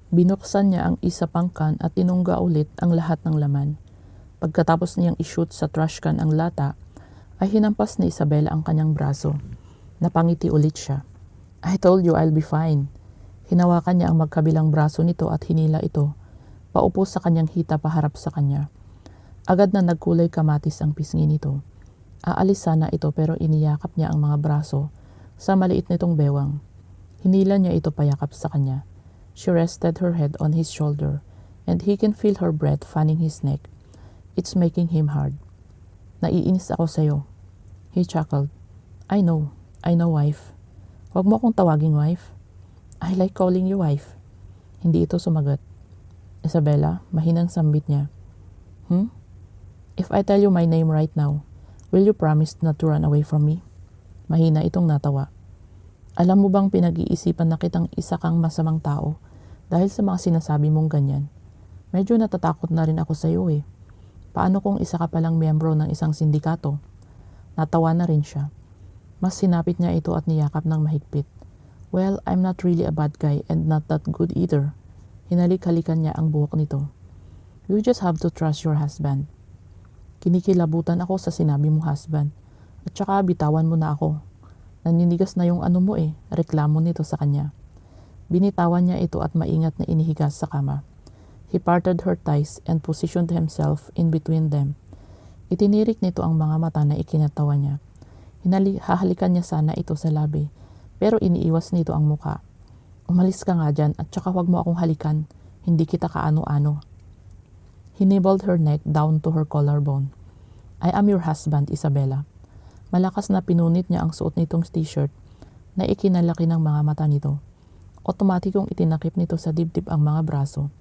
Binuksan niya ang isa pang can at tinungga ulit ang lahat ng laman. Pagkatapos niyang ishoot sa trash can ang lata, ay hinampas ni Isabela ang kanyang braso. Napangiti ulit siya. I told you I'll be fine. Hinawakan niya ang magkabilang braso nito at hinila ito, paupo sa kanyang hita paharap sa kanya. Agad na nagkulay kamatis ang pisngi nito. Aalis sana ito pero iniyakap niya ang mga braso sa maliit nitong bewang. Hinila niya ito payakap sa kanya. She rested her head on his shoulder and he can feel her breath fanning his neck. It's making him hard. Naiinis ako sa'yo. He chuckled. I know, wife. Huwag mo akong tawaging wife. I like calling you wife. Hindi ito sumagot. Isabela, mahinang sambit niya. If I tell you my name right now, will you promise not to run away from me? Mahina itong natawa. Alam mo bang pinag-iisipan na kitang isa kang masamang tao dahil sa mga sinasabi mong ganyan? Medyo natatakot na rin ako sa iyo eh. Paano kung isa ka palang miyembro ng isang sindikato? Natawa na rin siya. Mas sinapit niya ito at niyakap ng mahigpit. Well, I'm not really a bad guy and not that good either. Hinalik-halikan niya ang buhok nito. You just have to trust your husband. Kinikilabutan ako sa sinabi mong husband. At saka bitawan mo na ako. Naninigas na yung ano mo eh, reklamo nito sa kanya. Binitawan niya ito at maingat na inihigas sa kama. He parted her thighs and positioned himself in between them. Itinirik nito ang mga mata na ikinatawa niya. Hahalikan niya sana ito sa labi, pero iniiwas nito ang muka. Umalis ka nga dyan at saka huwag mo akong halikan. Hindi kita kaano-ano. He nibbled her neck down to her collarbone. I am your husband, Isabela. Malakas na pinunit niya ang suot nitong t-shirt na ikinalaki ng mga mata nito. Otomatikong itinakip nito sa dibdib ang mga braso.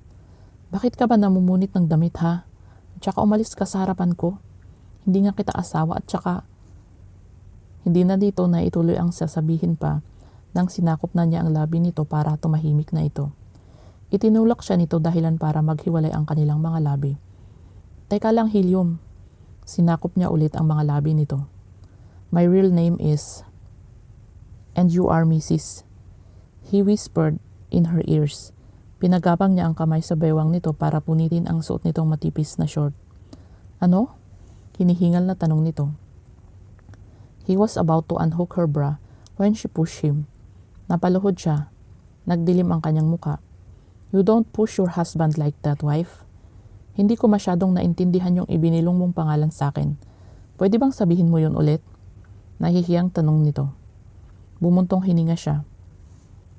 Bakit ka ba namumunit ng damit ha? At saka umalis ka sa harapan ko. Hindi nga kita asawa at saka hindi na dito na ituloy ang sasabihin pa nang sinakop na niya ang labi nito para tumahimik na ito. Itinulak siya nito dahilan para maghiwalay ang kanilang mga labi. Teka lang, Helium. Sinakop niya ulit ang mga labi nito. My real name is... And you are Mrs. He whispered in her ears. Pinagapang niya ang kamay sa bewang nito para punitin ang suot nitong matipis na short. Ano? Hinihingal na tanong nito. He was about to unhook her bra when she pushed him. Napaluhod siya. Nagdilim ang kanyang muka. You don't push your husband like that, wife. Hindi ko masyadong naintindihan yung ibinilong mong pangalan sa akin. Pwede bang sabihin mo yun ulit? Nahihiyang tanong nito. Bumuntong hininga siya.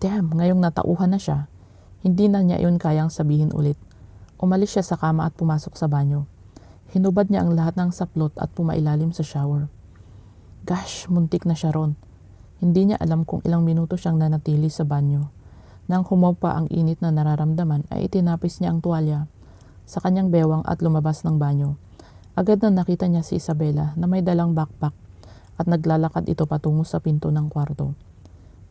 Damn, ngayong natauhan na siya. Hindi na niya yun kayang sabihin ulit. Umalis siya sa kama at pumasok sa banyo. Hinubad niya ang lahat ng saplot at pumailalim sa shower. Gosh, muntik na siya ron. Hindi niya alam kung ilang minuto siyang nanatili sa banyo. Nang humapa ang init na nararamdaman ay itinapis niya ang tuwalya sa kanyang bewang at lumabas ng banyo. Agad na nakita niya si Isabela na may dalang backpack at naglalakad ito patungo sa pinto ng kwarto.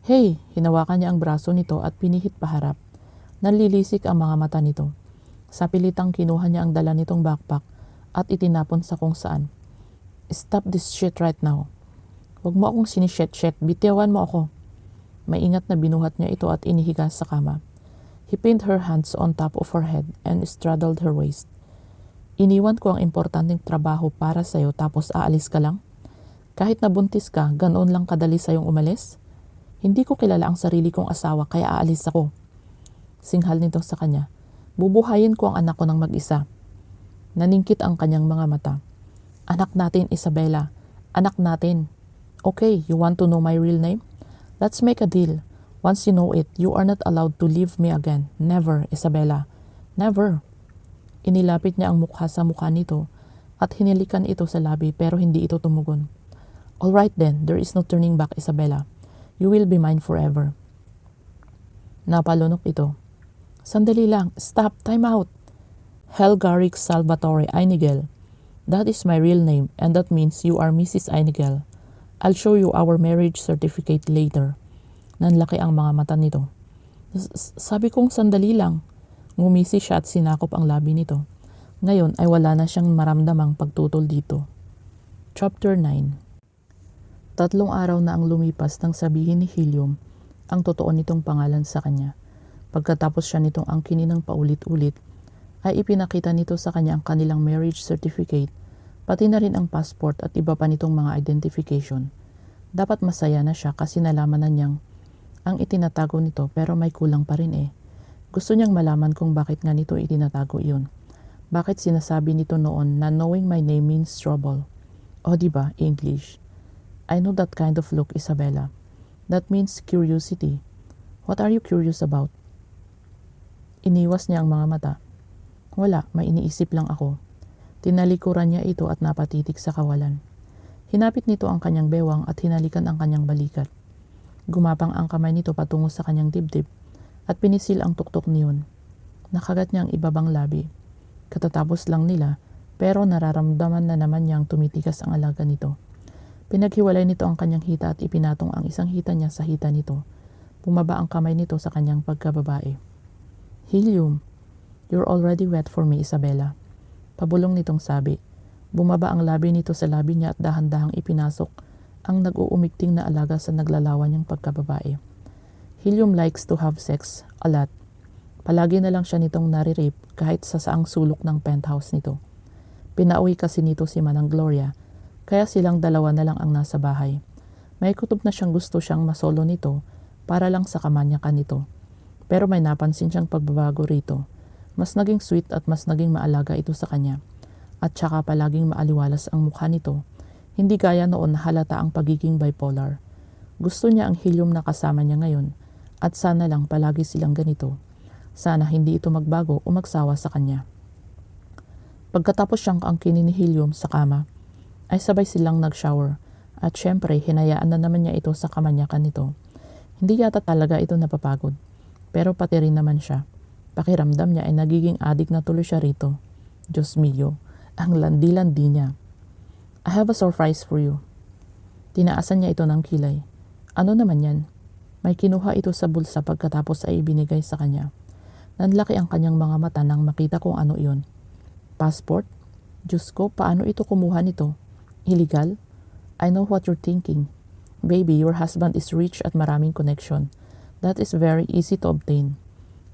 Hey! Hinawakan niya ang braso nito at pinihit paharap. Nanlilisik ang mga mata nito. Sa pilitang kinuha niya ang dala nitong backpack at itinapon sa kung saan. Stop this shit right now. Huwag mo akong sinishet-shet, bitiwan mo ako. Maingat na binuhat niya ito at inihiga sa kama. He pinned her hands on top of her head and straddled her waist. Iniwan ko ang importanteng trabaho para sa'yo tapos aalis ka lang? Kahit nabuntis ka, ganoon lang kadali sa'yong umalis? Hindi ko kilala ang sarili kong asawa kaya aalis ako. Singhal nito sa kanya. Bubuhayin ko ang anak ko ng mag-isa. Naningkit ang kanyang mga mata. Anak natin, Isabela. Anak natin. Okay, you want to know my real name? Let's make a deal. Once you know it, you are not allowed to leave me again. Never, Isabela. Never. Inilapit niya ang mukha sa mukha nito at hinilikan ito sa labi pero hindi ito tumugon. All right then, there is no turning back, Isabela. You will be mine forever. Napalunok ito. Sandali lang. Stop. Time out. Helgaric Salvatore Einigel. That is my real name and that means you are Mrs. Einigel. I'll show you our marriage certificate later. Nanlaki ang mga mata nito. Sabi kong sandali lang. Ngumisi siya at sinakop ang labi nito. Ngayon ay wala na siyang maramdamang pagtutol dito. Chapter 9. 3 araw na ang lumipas nang sabihin ni Helium ang totoo nitong pangalan sa kanya. Pagkatapos siya nitong angkinin ng paulit-ulit, ay ipinakita nito sa kanya ang kanilang marriage certificate, pati na rin ang passport at iba pa nitong mga identification. Dapat masaya na siya kasi nalaman na niyang ang itinatago nito pero may kulang pa rin eh. Gusto niyang malaman kung bakit nga nito itinatago iyon. Bakit sinasabi nito noon na knowing my name means trouble? O diba, English? I know that kind of look, Isabella. That means curiosity. What are you curious about? Iniwas niya ang mga mata. Wala, may iniisip lang ako. Tinalikuran niya ito at napatitig sa kawalan. Hinapit nito ang kanyang bewang at hinalikan ang kanyang balikat. Gumapang ang kamay nito patungo sa kanyang dibdib at pinisil ang tuktok niyon. Nakagat niya ang ibabang labi. Katatapos lang nila pero nararamdaman na naman niyang tumitigas ang alaga nito. Pinaghiwalay nito ang kanyang hita at ipinatong ang isang hita niya sa hita nito. Bumaba ang kamay nito sa kanyang pagkababae. Helium, you're already wet for me, Isabella. Pabulong nitong sabi. Bumaba ang labi nito sa labi niya at dahan-dahang ipinasok ang nag-uumigting na alaga sa naglalawan niyang pagkababae. Helium likes to have sex a lot. Palagi na lang siya nitong nare-rape kahit sa saang sulok ng penthouse nito. Pinauwi kasi nito si Manang Gloria, kaya silang dalawa na lang ang nasa bahay. May kutob na siyang gusto siyang masolo nito para lang sa kamanyakan nito. Pero may napansin siyang pagbabago rito. Mas naging sweet at mas naging maalaga ito sa kanya. At saka palaging maaliwalas ang mukha nito. Hindi gaya noon na halata ang pagiging bipolar. Gusto niya ang helium na kasama niya ngayon at sana lang palagi silang ganito. Sana hindi ito magbago o magsawa sa kanya. Pagkatapos siyang angkinin ni Helium sa kama, ay sabay silang nag-shower at syempre hinayaan na naman niya ito sa kamanyakan nito. Hindi yata talaga ito napapagod, pero pati rin naman siya. Pakiramdam niya ay nagiging adik na tuloy siya rito. Diyos mio, ang landi-landi niya. I have a surprise for you. Tinaasan niya ito ng kilay. Ano naman yan? May kinuha ito sa bulsa pagkatapos ay ibinigay sa kanya. Nanlaki ang kanyang mga mata nang makita kung ano iyon. Passport? Diyos ko, paano ito kumuha nito? Illegal? I know what you're thinking. Baby, your husband is rich at maraming connection. That is very easy to obtain.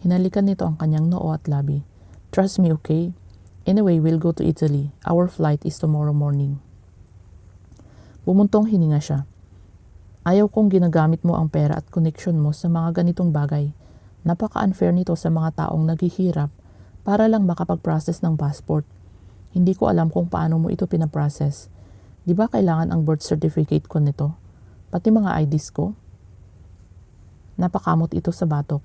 Hinalikan nito ang kanyang noo at labi. Trust me, okay? Anyway, we'll go to Italy. Our flight is tomorrow morning. Bumuntong hininga siya. Ayaw kong ginagamit mo ang pera at connection mo sa mga ganitong bagay. Napaka-unfair nito sa mga taong naghihirap para lang makapag-process ng passport. Hindi ko alam kung paano mo ito pinaprocess. Di ba kailangan ang birth certificate ko nito? Pati mga IDs ko? Napakamot ito sa batok.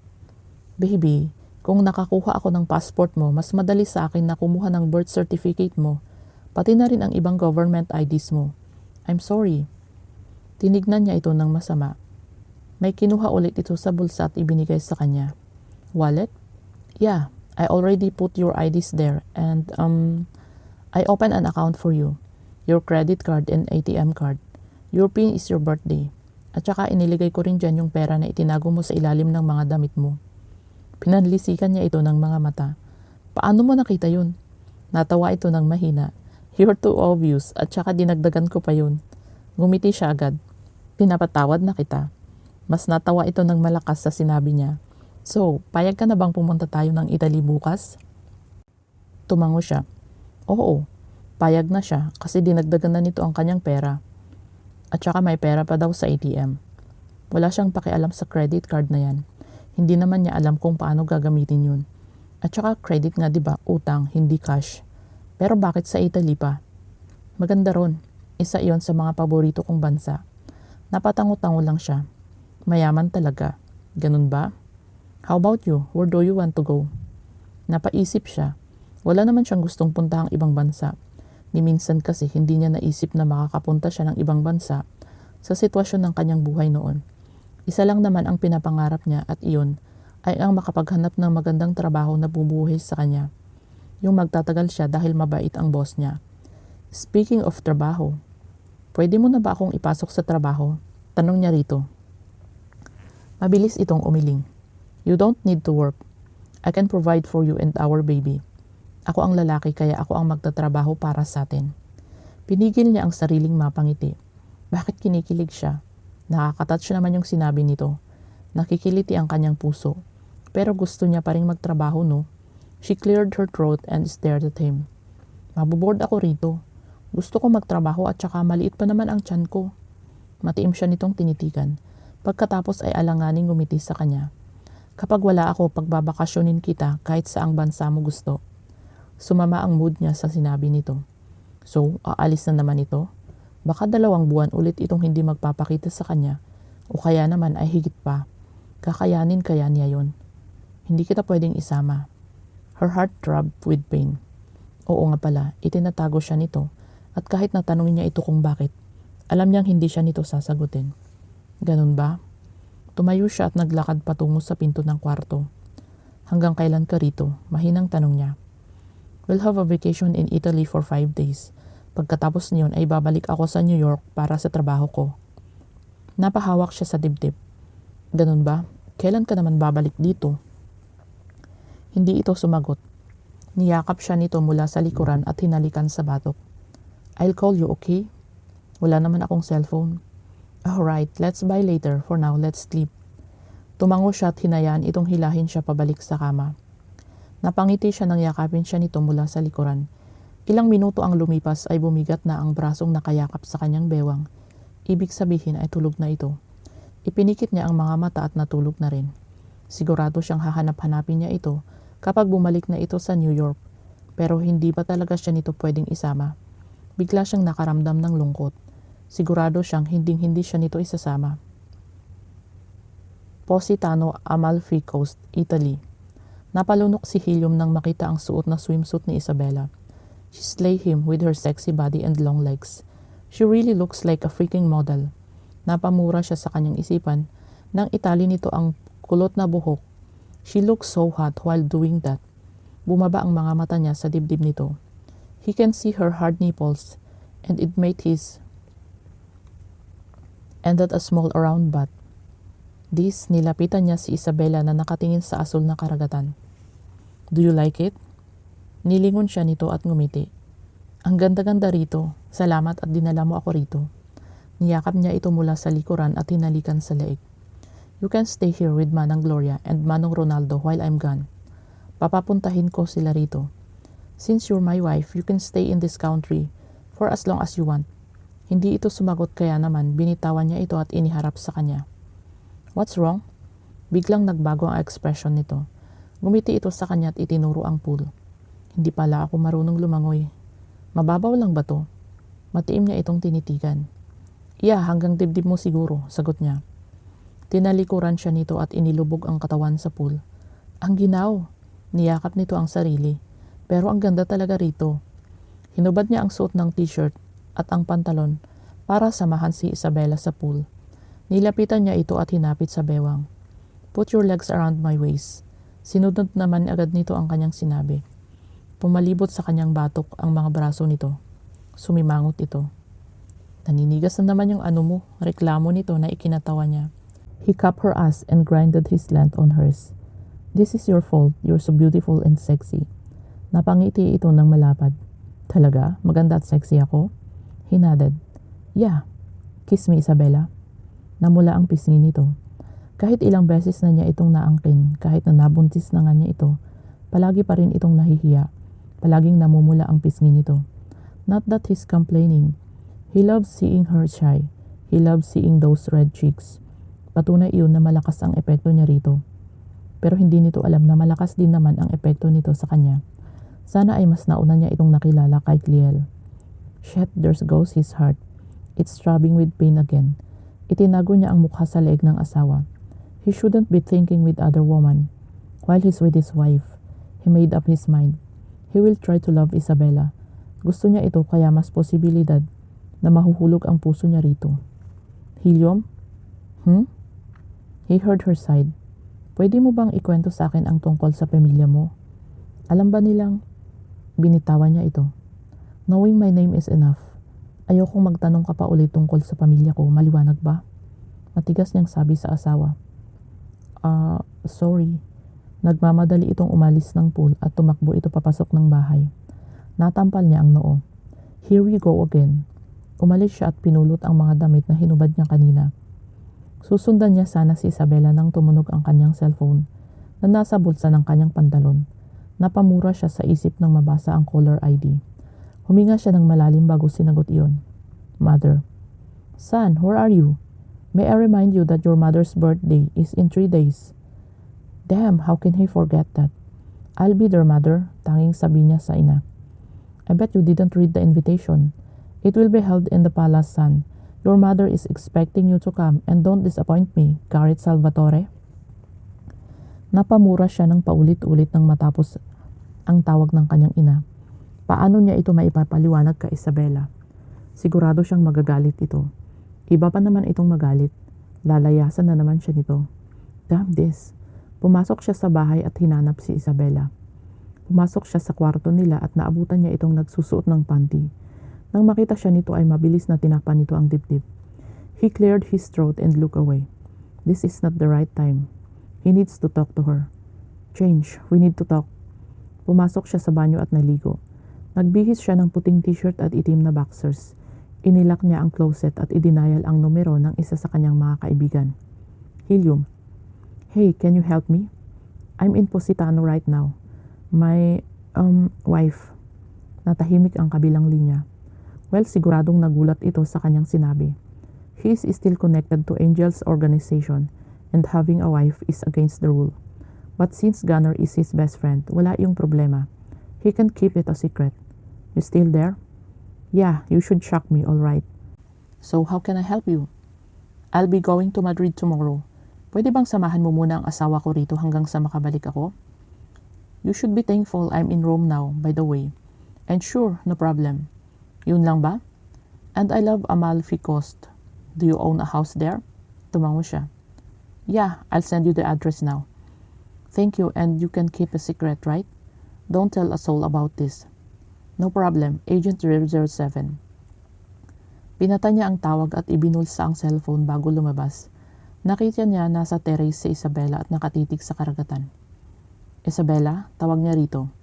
Baby, kung nakakuha ako ng passport mo, mas madali sa akin na kumuha ng birth certificate mo, pati na rin ang ibang government IDs mo. I'm sorry. Tinignan niya ito ng masama. May kinuha ulit ito sa bulsa at ibinigay sa kanya. Wallet? Yeah, I already put your IDs there and I opened an account for you. Your credit card and ATM card. Your PIN is your birthday. At saka iniligay ko rin dyan yung pera na itinago mo sa ilalim ng mga damit mo. Pinanlisikan niya ito ng mga mata. Paano mo nakita yun? Natawa ito ng mahina. You're too obvious at saka dinagdagan ko pa yun. Ngumiti siya agad. Pinapatawad na kita. Mas natawa ito ng malakas sa sinabi niya. So, payag ka na bang pumunta tayo ng Italy bukas? Tumango siya. Oo, payag na siya kasi dinagdagan na nito ang kanyang pera. At saka may pera pa daw sa ATM. Wala siyang pakialam sa credit card na yan. Hindi naman niya alam kung paano gagamitin yun. At saka credit nga diba, utang, hindi cash. Pero bakit sa Italy pa? Maganda ron. Isa iyon sa mga paborito kong bansa. Napatango-tango lang siya. Mayaman talaga. Ganun ba? How about you? Where do you want to go? Napaisip siya. Wala naman siyang gustong puntahang ibang bansa. Ni minsan kasi hindi niya naisip na makakapunta siya ng ibang bansa sa sitwasyon ng kanyang buhay noon. Isa lang naman ang pinapangarap niya at iyon ay ang makapaghanap ng magandang trabaho na bumubuhay sa kanya. Yung magtatagal siya dahil mabait ang boss niya. Speaking of trabaho, pwede mo na ba akong ipasok sa trabaho? Tanong niya rito. Mabilis itong umiling. You don't need to work. I can provide for you and our baby. Ako ang lalaki kaya ako ang magtatrabaho para sa atin. Pinigil niya ang sariling mapangiti. Bakit kinikilig siya? Nakakatouch naman yung sinabi nito. Nakikiliti ang kanyang puso. Pero gusto niya pa rin magtrabaho, no? She cleared her throat and stared at him. Maboboard ako rito. Gusto ko magtrabaho at saka maliit pa naman ang tiyan ko. Matiim siya nitong tinitigan. Pagkatapos ay alanganing ngumiti sa kanya. Kapag wala ako, pagbabakasyonin kita kahit saang bansa mo gusto. Sumama ang mood niya sa sinabi nito. So, aalis na naman ito? Baka 2 buwan ulit itong hindi magpapakita sa kanya. O kaya naman ay higit pa. Kakayanin kaya niya yon. Hindi kita pwedeng isama. Her heart throbbed with pain. Oo nga pala, itinatago siya nito. At kahit natanungin niya ito kung bakit, alam niyang hindi siya nito sasagutin. Ganun ba? Tumayo siya at naglakad patungo sa pinto ng kwarto. Hanggang kailan ka rito? Mahinang tanong niya. We'll have a vacation in Italy for 5 days. Pagkatapos niyon ay babalik ako sa New York para sa trabaho ko. Napahawak siya sa dibdib. Ganun ba? Kailan ka naman babalik dito? Hindi ito sumagot. Niyakap siya nito mula sa likuran at hinalikan sa batok. I'll call you, okay? Wala naman akong cellphone. Alright, let's buy later. For now, let's sleep. Tumango siya at hinayaan itong hilahin siya pabalik sa kama. Napangiti siya nang yakapin siya nito mula sa likuran. Ilang minuto ang lumipas ay bumigat na ang brasong nakayakap sa kanyang bewang. Ibig sabihin ay tulog na ito. Ipinikit niya ang mga mata at natulog na rin. Sigurado siyang hahanap-hanapin niya ito kapag bumalik na ito sa New York. Pero hindi ba talaga siya nito pwedeng isama? Bigla siyang nakaramdam ng lungkot. Sigurado siyang hinding-hindi siya nito isasama. Positano, Amalfi Coast, Italy. Napalunok si Helium nang makita ang suot na swimsuit ni Isabella. She slayed him with her sexy body and long legs. She really looks like a freaking model. Napamura siya sa kanyang isipan nang itali nito ang kulot na buhok. She looks so hot while doing that. Bumaba ang mga mata niya sa dibdib nito. He can see her hard nipples and it made his and that a small round butt. This, nilapitan niya si Isabella na nakatingin sa asul na karagatan. Do you like it? Nilingon siya nito at ngumiti. Ang ganda-ganda rito. Salamat at dinala mo ako rito. Niyakap niya ito mula sa likuran at hinalikan sa leeg. You can stay here with Manang Gloria and Manong Ronaldo while I'm gone. Papapuntahin ko sila rito. Since you're my wife, you can stay in this country for as long as you want. Hindi ito sumagot kaya naman binitawan niya ito at iniharap sa kanya. What's wrong? Biglang nagbago ang ekspresyon nito. Ngumiti ito sa kanya at itinuro ang pool. Hindi pala ako marunong lumangoy. Mababaw lang ba to? Matiim niya itong tinitigan. Yeah, hanggang dibdib mo siguro, sagot niya. Tinalikuran siya nito at inilubog ang katawan sa pool. Ang ginaw! Niyakap nito ang sarili. Pero ang ganda talaga rito. Hinubad niya ang suot ng t-shirt at ang pantalon para samahan si Isabella sa pool. Nilapitan niya ito at hinapit sa bewang. Put your legs around my waist. Sinunod naman agad nito ang kanyang sinabi. Pumalibot sa kanyang batok ang mga braso nito. Sumimangot ito. Naninigas na naman yung ano mo, reklamo nito na ikinatawa niya. He cupped her ass and grinded his length on hers. This is your fault, you're so beautiful and sexy. Napangiti ito ng malapad. Talaga? Maganda at sexy ako? He nodded. Yeah. Kiss me, Isabella. Namula ang pisngi nito. Kahit ilang beses na niya itong naangkin, kahit na nabuntis na nga niya ito, palagi pa rin itong nahihiya. Palaging namumula ang pisngi nito. Not that he's complaining. He loves seeing her shy. He loves seeing those red cheeks. Patunay iyon na malakas ang epekto niya rito. Pero hindi nito alam na malakas din naman ang epekto nito sa kanya. Sana ay mas nauna niya itong nakilala kay Cliel. Shit, there goes his heart. It's throbbing with pain again. Itinago niya ang mukha sa leeg ng asawa. He shouldn't be thinking with other woman. While he's with his wife, he made up his mind. He will try to love Isabella. Gusto niya ito kaya mas posibilidad na mahuhulog ang puso niya rito. Helium? He heard her side. Pwede mo bang ikwento sa akin ang tungkol sa pamilya mo? Alam ba nilang? Binitawan niya ito. Knowing my name is enough. Ayokong magtanong ka pa ulit tungkol sa pamilya ko, maliwanag ba? Matigas niyang sabi sa asawa. Sorry. Nagmamadali itong umalis ng pool at tumakbo ito papasok ng bahay. Natampal niya ang noo. Here we go again. Umalis siya at pinulot ang mga damit na hinubad niya kanina. Susundan niya sana si Isabella nang tumunog ang kanyang cellphone. na nasa bulsa ng kanyang pantalon. Napamura siya sa isip nang mabasa ang caller ID. Huminga siya ng malalim bago sinagot iyon. Mother. Son, where are you? May I remind you that your mother's birthday is in 3 days. Damn, how can he forget that? I'll be there, mother, tanging sabi niya sa ina. I bet you didn't read the invitation. It will be held in the palace, son. Your mother is expecting you to come and don't disappoint me, Garrett Salvatore. Napamura siya ng paulit-ulit nang matapos ang tawag ng kanyang ina. Paano niya ito maipapaliwanag kay Isabela? Sigurado siyang magagalit ito. Iba pa naman itong magalit. Lalayasan na naman siya nito. Damn this. Pumasok siya sa bahay at hinanap si Isabela. Pumasok siya sa kwarto nila at naabutan niya itong nagsusuot ng panty. Nang makita siya nito ay mabilis na tinakpan nito ang dibdib. He cleared his throat and looked away. This is not the right time. He needs to talk to her. Change, we need to talk. Pumasok siya sa banyo at naligo. Nagbihis siya ng puting t-shirt at itim na boxers. Inilak niya ang closet at idinayal ang numero ng isa sa kanyang mga kaibigan. Helium. Hey, can you help me? I'm in Positano right now. My, wife. Natahimik ang kabilang linya. Well, siguradong nagulat ito sa kanyang sinabi. He is still connected to Angel's organization and having a wife is against the rule. But since Gunnar is his best friend, wala yung problema. He can keep it a secret. You still there? Yeah, you should shock me, all right. So how can I help you? I'll be going to Madrid tomorrow. Pwede bang samahan mo muna ang asawa ko rito hanggang sa makabalik ako? You should be thankful I'm in Rome now, by the way. And sure, no problem. Yun lang ba? And I love Amalfi Coast. Do you own a house there? Tumango siya. Yeah, I'll send you the address now. Thank you, and you can keep a secret, right? Don't tell a soul about this. No problem, Agent 007. Pinata niya ang tawag at ibinulsa ang cellphone bago lumabas. Nakita niya nasa terrace si Isabela at nakatitig sa karagatan. Isabela, tawag niya rito.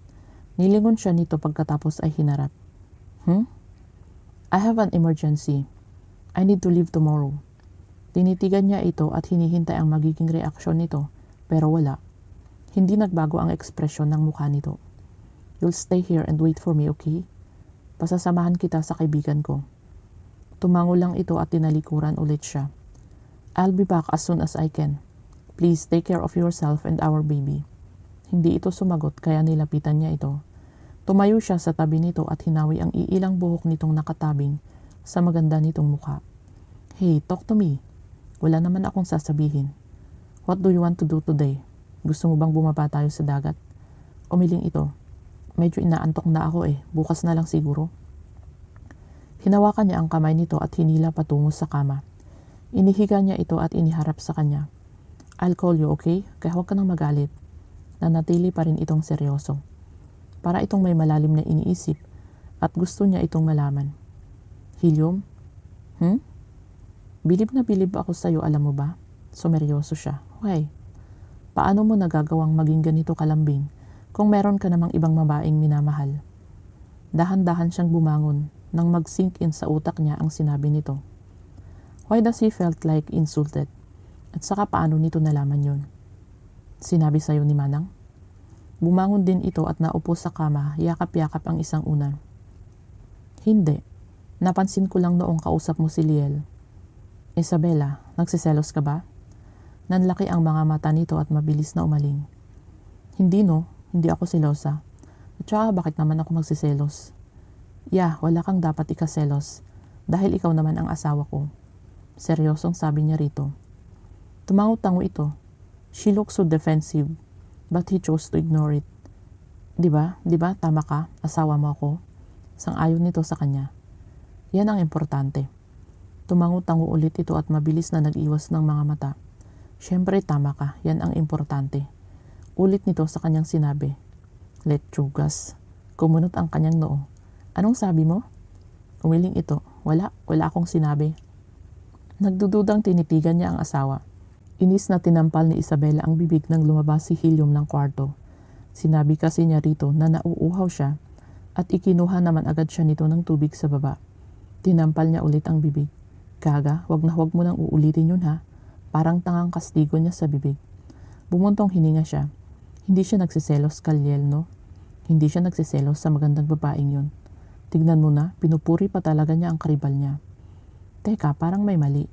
Nilingon siya nito pagkatapos ay hinarap. I have an emergency. I need to leave tomorrow. Tinitigan niya ito at hinihintay ang magiging reaksyon nito, pero wala. Hindi nagbago ang ekspresyon ng mukha nito. You'll stay here and wait for me, okay? Pasasamahan kita sa kaibigan ko. Tumango lang ito at tinalikuran ulit siya. I'll be back as soon as I can. Please take care of yourself and our baby. Hindi ito sumagot kaya nilapitan niya ito. Tumayo siya sa tabi nito at hinawi ang iilang buhok nitong nakatabing sa maganda nitong mukha. Hey, talk to me. Wala naman akong sasabihin. What do you want to do today? Gusto mo bang bumaba tayo sa dagat? Umiling ito. Medyo inaantok na ako Bukas na lang siguro. Hinawakan niya ang kamay nito at hinila patungo sa kama. Inihiga niya ito at iniharap sa kanya. I'll call you, okay? Kaya huwag ka nang magalit. Nanatili pa rin itong seryoso. Para itong may malalim na iniisip at gusto niya itong malaman. Helium? Bilib na bilib ako sa'yo, alam mo ba? Sumeryoso siya. Why? Paano mo nagagawang maging ganito kalambing kung meron ka namang ibang babaeng minamahal? Dahan-dahan siyang bumangon nang mag-sink in sa utak niya ang sinabi nito. Why does he felt like insulted? At saka paano nito nalaman yun? Sinabi sa'yo ni Manang? Bumangon din ito at naupo sa kama, yakap-yakap ang isang unan. Hindi. Napansin ko lang noong kausap mo si Liel. Isabela, nagsiselos ka ba? Nanlaki ang mga mata nito at mabilis na umaling. Hindi no, hindi ako selosa. At saka bakit naman ako magsiselos? Yeah, wala kang dapat ikaselos dahil ikaw naman ang asawa ko. Seryosong sabi niya rito. Tumango-tango ito. She looks so defensive. But he chose to ignore it. Diba? Tama ka, asawa mo ako. Sang-ayon nito sa kanya. Yan ang importante. Tumango-tango ulit ito at mabilis na nag-iwas ng mga mata. Siyempre tama ka, yan ang importante. Ulit nito sa kanyang sinabi. Letchugas. Kumunot ang kanyang noo. Anong sabi mo? Umiling ito. Wala akong sinabi. Nagdududang tinitigan niya ang asawa. Inis na tinampal ni Isabela ang bibig nang lumabas si Helium ng kwarto. Sinabi kasi niya rito na nauuhaw siya at ikinuha naman agad siya nito ng tubig sa baba. Tinampal niya ulit ang bibig. Gaga, wag mo nang uulitin yun ha. Parang tangang kastigo niya sa bibig. Bumuntong hininga siya. Hindi siya nagsiselos, Kalyel, no? Hindi siya nagsiselos sa magandang babaeng yun. Tignan mo na, pinupuri pa talaga niya ang karibal niya. Teka, parang may mali.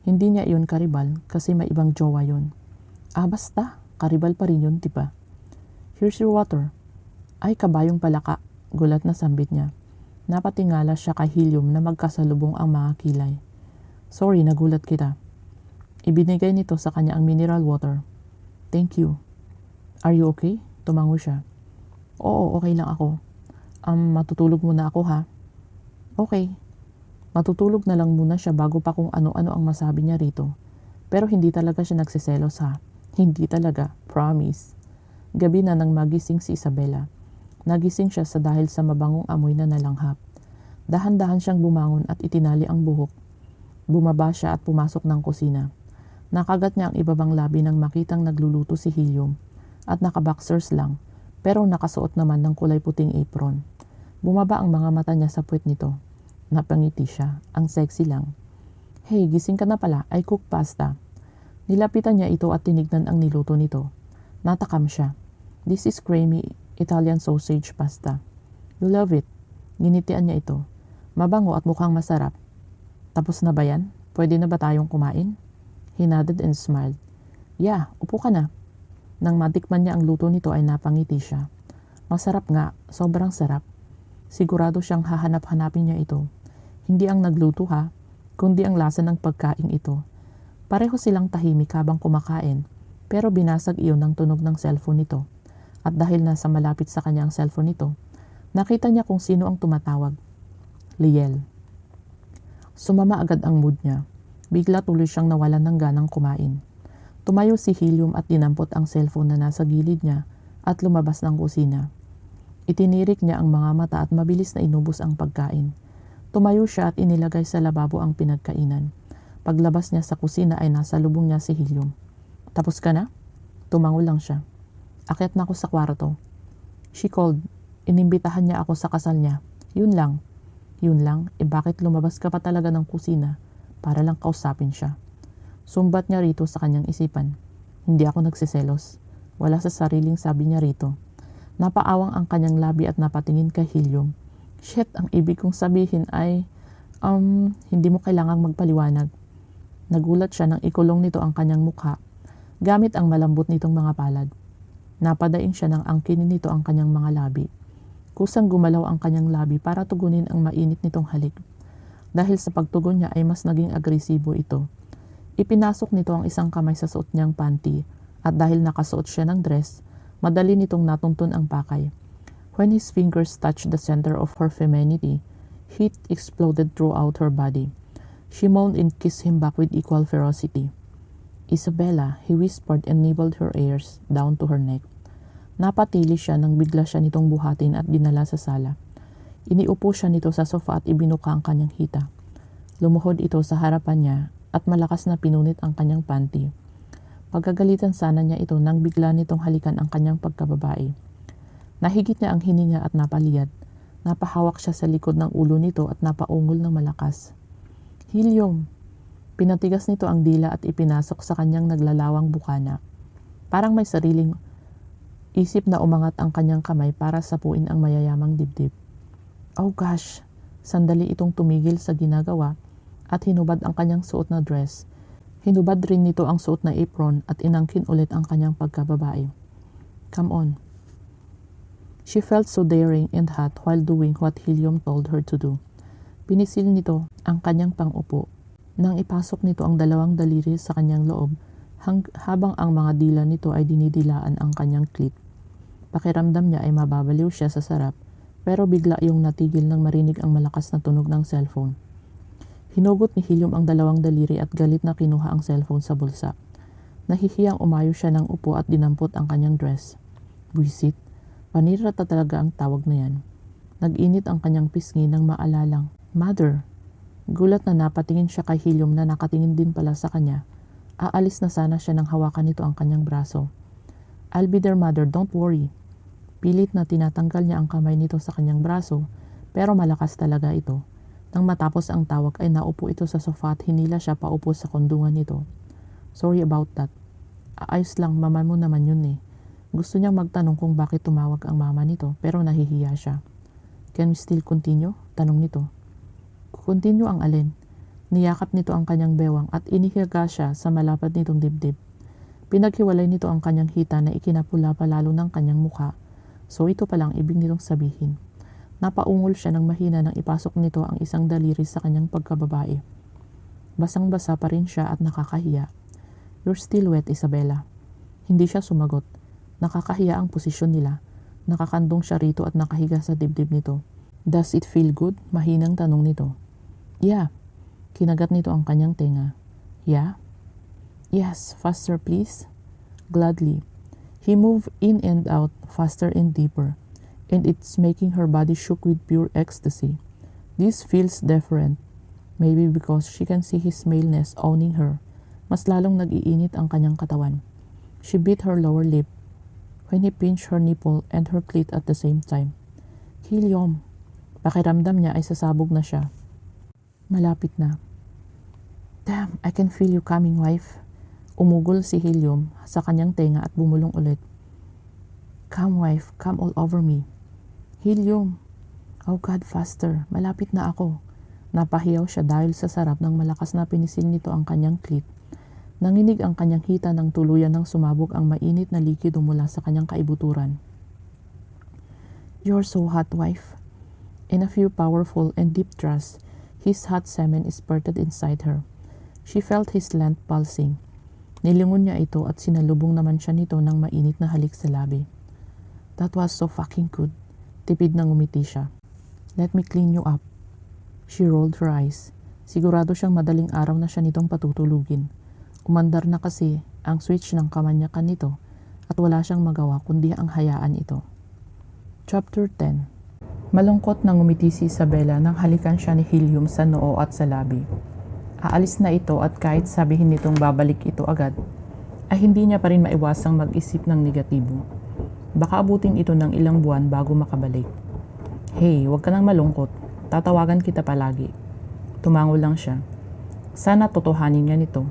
Hindi niya iyon karibal kasi may ibang jowa yun. Basta, karibal pa rin yun, diba? Here's your water. Ay, kabayong palaka. Gulat na sambit niya. Napatingala siya kay Helium na magkasalubong ang mga kilay. Sorry, nagulat kita. Ibinigay nito sa kanya ang mineral water. Thank you. Are you okay? Tumango siya. Oo, okay lang ako. Matutulog muna ako ha. Okay. Matutulog na lang muna siya bago pa kung ano-ano ang masabi niya rito. Pero hindi talaga siya nagsiselos ha. Hindi talaga. Promise. Gabi na nang magising si Isabela. Nagising siya sa dahil sa mabangong amoy na nalanghap. Dahan-dahan siyang bumangon at itinali ang buhok. Bumaba siya at pumasok ng kusina. Nakagat niya ang ibabang labi nang makitang nagluluto si Helium at nakaboxers lang pero nakasuot naman ng kulay puting apron. Bumaba ang mga mata niya sa puwet nito. Napangiti siya. Ang sexy lang. Hey, gising ka na pala. I cook pasta. Nilapitan niya ito at tinignan ang niluto nito. Natakam siya. This is creamy Italian sausage pasta. You love it. Ginitian niya ito. Mabango at mukhang masarap. Tapos na ba yan? Pwede na ba tayong kumain? He nodded and smiled. Yeah, upo ka na. Nang matikman niya ang luto nito ay napangiti siya. Masarap nga, sobrang sarap. Sigurado siyang hahanap-hanapin niya ito. Hindi ang nagluto ha, kundi ang lasa ng pagkain ito. Pareho silang tahimik habang kumakain, pero binasag iyon ng tunog ng cellphone nito. At dahil nasa malapit sa kanya ang cellphone nito, nakita niya kung sino ang tumatawag. Liel. Sumama agad ang mood niya. Bigla tuloy siyang nawalan ng ganang kumain. Tumayo si Helium at dinampot ang cellphone na nasa gilid niya at lumabas ng kusina. Itinirik niya ang mga mata at mabilis na inubos ang pagkain. Tumayo siya at inilagay sa lababo ang pinagkainan. Paglabas niya sa kusina ay nasa lubong niya si Helium. Tapos ka na? Tumango lang siya. Akyat na ako sa kwarto. She called. Inimbitahan niya ako sa kasal niya. Yun lang. Yun lang? Bakit lumabas ka pa talaga ng kusina? Para lang kausapin siya. Sumbat niya rito sa kanyang isipan. Hindi ako nagsiselos. Wala sa sariling sabi niya rito. Napaawang ang kanyang labi at napatingin kay Helium. Shit, ang ibig kong sabihin ay, hindi mo kailangang magpaliwanag. Nagulat siya nang ikulong nito ang kanyang mukha, gamit ang malambot nitong mga palad. Napadaing siya nang angkinin nito ang kanyang mga labi. Kusang gumalaw ang kanyang labi para tugunin ang mainit nitong halik. Dahil sa pagtugon niya ay mas naging agresibo ito. Ipinasok nito ang isang kamay sa suot niyang panty at dahil nakasuot siya ng dress, madali nitong natuntun ang pakay. When his fingers touched the center of her femininity, heat exploded throughout her body. She moaned and kissed him back with equal ferocity. Isabela, he whispered and nibbled her ears down to her neck. Napatili siya nang bigla siya nitong buhatin at dinala sa sala. Iniupo siya nito sa sofa at ibinuka ang kanyang hita. Lumuhod ito sa harapan niya at malakas na pinunit ang kanyang panty. Pagkagalitan sana niya ito nang bigla nitong halikan ang kanyang pagkababae. Nahigit niya ang hininga at napaliyad. Napahawak siya sa likod ng ulo nito at napaungol ng malakas. Helium! Pinatigas nito ang dila at ipinasok sa kanyang naglalawang bukana. Parang may sariling isip na umangat ang kanyang kamay para sapuin ang mayayamang dibdib. Oh gosh! Sandali itong tumigil sa ginagawa at hinubad ang kanyang suot na dress. Hinubad rin nito ang suot na apron at inangkin ulit ang kanyang pagkababae. Come on. She felt so daring and hot while doing what Helium told her to do. Pinisil nito ang kanyang pang-upo nang ipasok nito ang dalawang daliri sa kanyang loob habang ang mga dila nito ay dinidilaan ang kanyang clit. Pakiramdam niya ay mababaliw siya sa sarap pero bigla yung natigil nang marinig ang malakas na tunog ng cellphone. Hinugot ni Helium ang dalawang daliri at galit na kinuha ang cellphone sa bulsa. Nahihiyang umayo siya ng upo at dinampot ang kanyang dress. Buisit, panirata talaga ang tawag na yan. Nag-init ang kanyang pisngi nang maalalang, Mother! Gulat na napatingin siya kay Helium na nakatingin din pala sa kanya. Aalis na sana siya nang hawakan nito ang kanyang braso. I'll be there, Mother, don't worry. Pilit na tinatanggal niya ang kamay nito sa kanyang braso pero malakas talaga ito. Nang matapos ang tawag ay naupo ito sa sofa at hinila siya paupo sa kondungan nito. Sorry about that. Ayos lang, mama mo naman yun eh. Gusto niyang magtanong kung bakit tumawag ang mama nito pero nahihiya siya. Can we still continue? Tanong nito. Continue ang alin? Niyakap nito ang kanyang bewang at inihiga siya sa malapad nitong dibdib. Pinaghiwalay nito ang kanyang hita na ikinapula pa lalo ng kanyang mukha. So ito palang ibig nitong sabihin. Napaungol siya ng mahina nang ipasok nito ang isang daliri sa kanyang pagkababae. Basang-basa pa rin siya at nakakahiya. You're still wet, Isabela. Hindi siya sumagot. Nakakahiya ang posisyon nila. Nakakandong siya rito at nakahiga sa dibdib nito. Does it feel good? Mahinang tanong nito. Yeah. Kinagat nito ang kanyang tenga. Yeah? Yes, faster please. Gladly. He moved in and out, faster and deeper, and it's making her body shook with pure ecstasy. This feels different. Maybe because she can see his maleness owning her. Mas lalong nag-iinit ang kanyang katawan. She bit her lower lip when he pinched her nipple and her clit at the same time. Helium. Pakiramdam niya ay sasabog na siya. Malapit na. Damn, I can feel you coming, wife. Umugol si Helium sa kanyang tenga at bumulong ulit. Come, wife, come all over me. Helium. Oh God, faster. Malapit na ako. Napahiyaw siya dahil sa sarap ng malakas na pinisil nito ang kanyang clit. Nanginig ang kanyang hita nang tuluyan ng sumabog ang mainit na likido mula sa kanyang kaibuturan. You're so hot, wife. In a few powerful and deep thrusts, his hot semen spurted inside her. She felt his length pulsing. Nilingon niya ito at sinalubong naman siya nito ng mainit na halik sa labi. That was so fucking good. Tipid na ngumiti siya. Let me clean you up. She rolled her eyes. Sigurado siyang madaling araw na siya nitong patutulugin. Umandar na kasi ang switch ng kamanyakan nito at wala siyang magawa kundi ang hayaan ito. Chapter 10. Malungkot na ngumiti si Isabela nang halikan siya ni Helium sa noo at sa labi. Aalis na ito at kahit sabihin nitong babalik ito agad, ay hindi niya pa rin maiwasang mag-isip ng negatibo. Baka abutin ito ng ilang buwan bago makabalik. Hey, huwag ka nang malungkot. Tatawagan kita palagi. Tumango lang siya. Sana totohanin niya nito.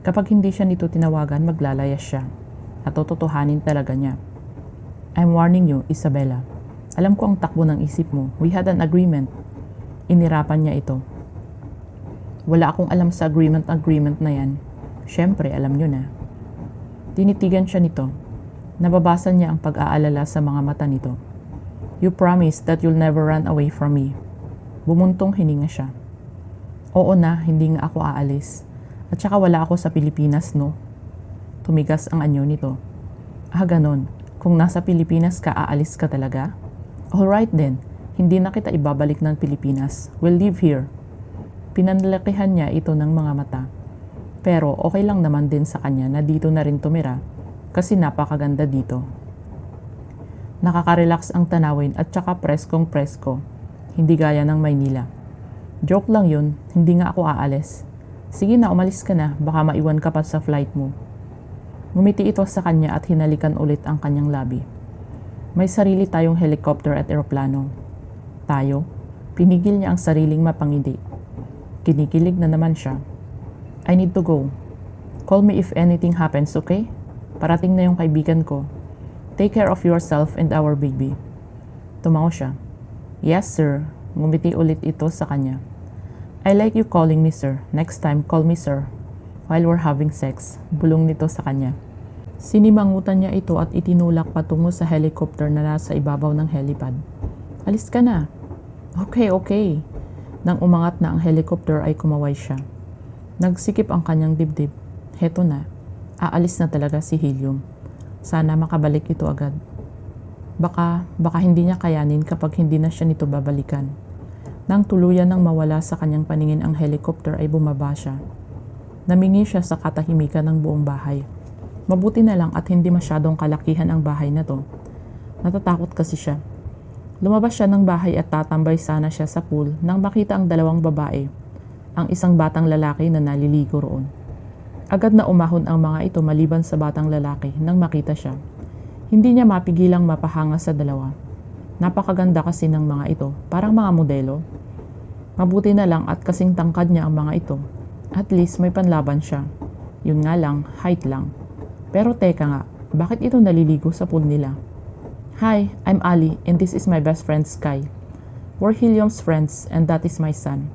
Kapag hindi siya nito tinawagan, maglalayas siya. At totohanin talaga niya. I'm warning you, Isabela. Alam ko ang takbo ng isip mo. We had an agreement. Inirapan niya ito. Wala akong alam sa agreement na yan. Siyempre, alam niyo na. Tinitigan siya nito. Nababasa niya ang pag-aalala sa mga mata nito. You promised that you'll never run away from me. Bumuntong hininga siya. Oo na, hindi nga ako aalis. At saka wala ako sa Pilipinas, no? Tumigas ang anyo nito. Ah, ganon. Kung nasa Pilipinas ka, aalis ka talaga? Alright then, hindi na kita ibabalik ng Pilipinas. We'll live here. Pinanlakihan niya ito ng mga mata. Pero okay lang naman din sa kanya na dito na rin tumira kasi napakaganda dito. Nakaka-relax ang tanawin at saka preskong presko. Hindi gaya ng Maynila. Joke lang yun, hindi nga ako aalis. Sige na, umalis ka na, baka maiwan ka pa sa flight mo. Ngumiti ito sa kanya at hinalikan ulit ang kanyang labi. May sarili tayong helicopter at eroplano. Tayo? Pinigil niya ang sariling mapangiti. Kinikilig na naman siya. I need to go. Call me if anything happens, okay? Parating na yung kaibigan ko. Take care of yourself and our baby. Tumango siya. Yes, sir. Ngumiti ulit ito sa kanya. I like you calling me sir. Next time, call me sir. While we're having sex, bulong nito sa kanya. Sinimangutan niya ito at itinulak patungo sa helicopter na nasa ibabaw ng helipad. Alis ka na. Okay, okay. Nang umangat na ang helicopter ay kumaway siya. Nagsikip ang kanyang dibdib. Heto na. Aalis na talaga si Helium. Sana makabalik ito agad. Baka hindi niya kayanin kapag hindi na siya nito babalikan. Nang tuluyan nang mawala sa kanyang paningin ang helicopter ay bumaba siya. Namingi siya sa katahimikan ng buong bahay. Mabuti na lang at hindi masyadong kalakihan ang bahay na to. Natatakot kasi siya. Lumabas siya ng bahay at tatambay sana siya sa pool nang makita ang dalawang babae, ang isang batang lalaki na naliligo roon. Agad na umahon ang mga ito maliban sa batang lalaki nang makita siya. Hindi niya mapigilang mapahanga sa dalawa. Napakaganda kasi ng mga ito, parang mga modelo. Mabuti na lang at kasing tangkad niya ang mga ito. At least may panlaban siya. Yun nga lang, height lang. Pero teka nga, Bakit ito naliligo sa pool nila? Hi, I'm Ali and this is my best friend Sky. We're Helium's friends and that is my son.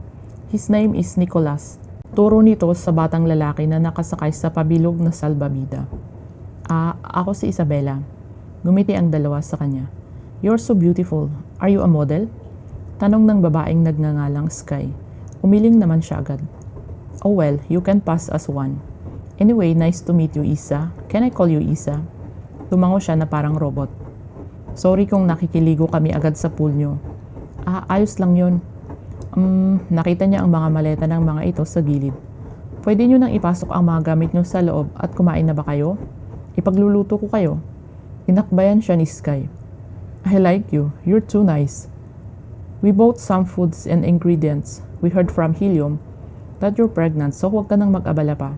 His name is Nicholas. Turo nito sa batang lalaki na nakasakay sa pabilog na salbabida. Ako si Isabella. Ngumiti ang dalawa sa kanya. You're so beautiful. Are you a model? Tanong ng babaeng nagngangalang Sky. Umiling naman siya agad. Oh well, you can pass as one. Anyway, nice to meet you, Isa. Can I call you Isa? Tumango siya na parang robot. Sorry kung nakikiligo kami agad sa pool nyo. Ayos lang yun. Nakita niya ang mga maleta ng mga ito sa gilid. Pwede nyo nang ipasok ang mga gamit nyo sa loob at kumain na ba kayo? Ipagluluto ko kayo. Inakbayan siya ni Sky. I like you. You're too nice. We bought some foods and ingredients. We heard from Helium that you're pregnant, so huwag ka nang mag-abala pa.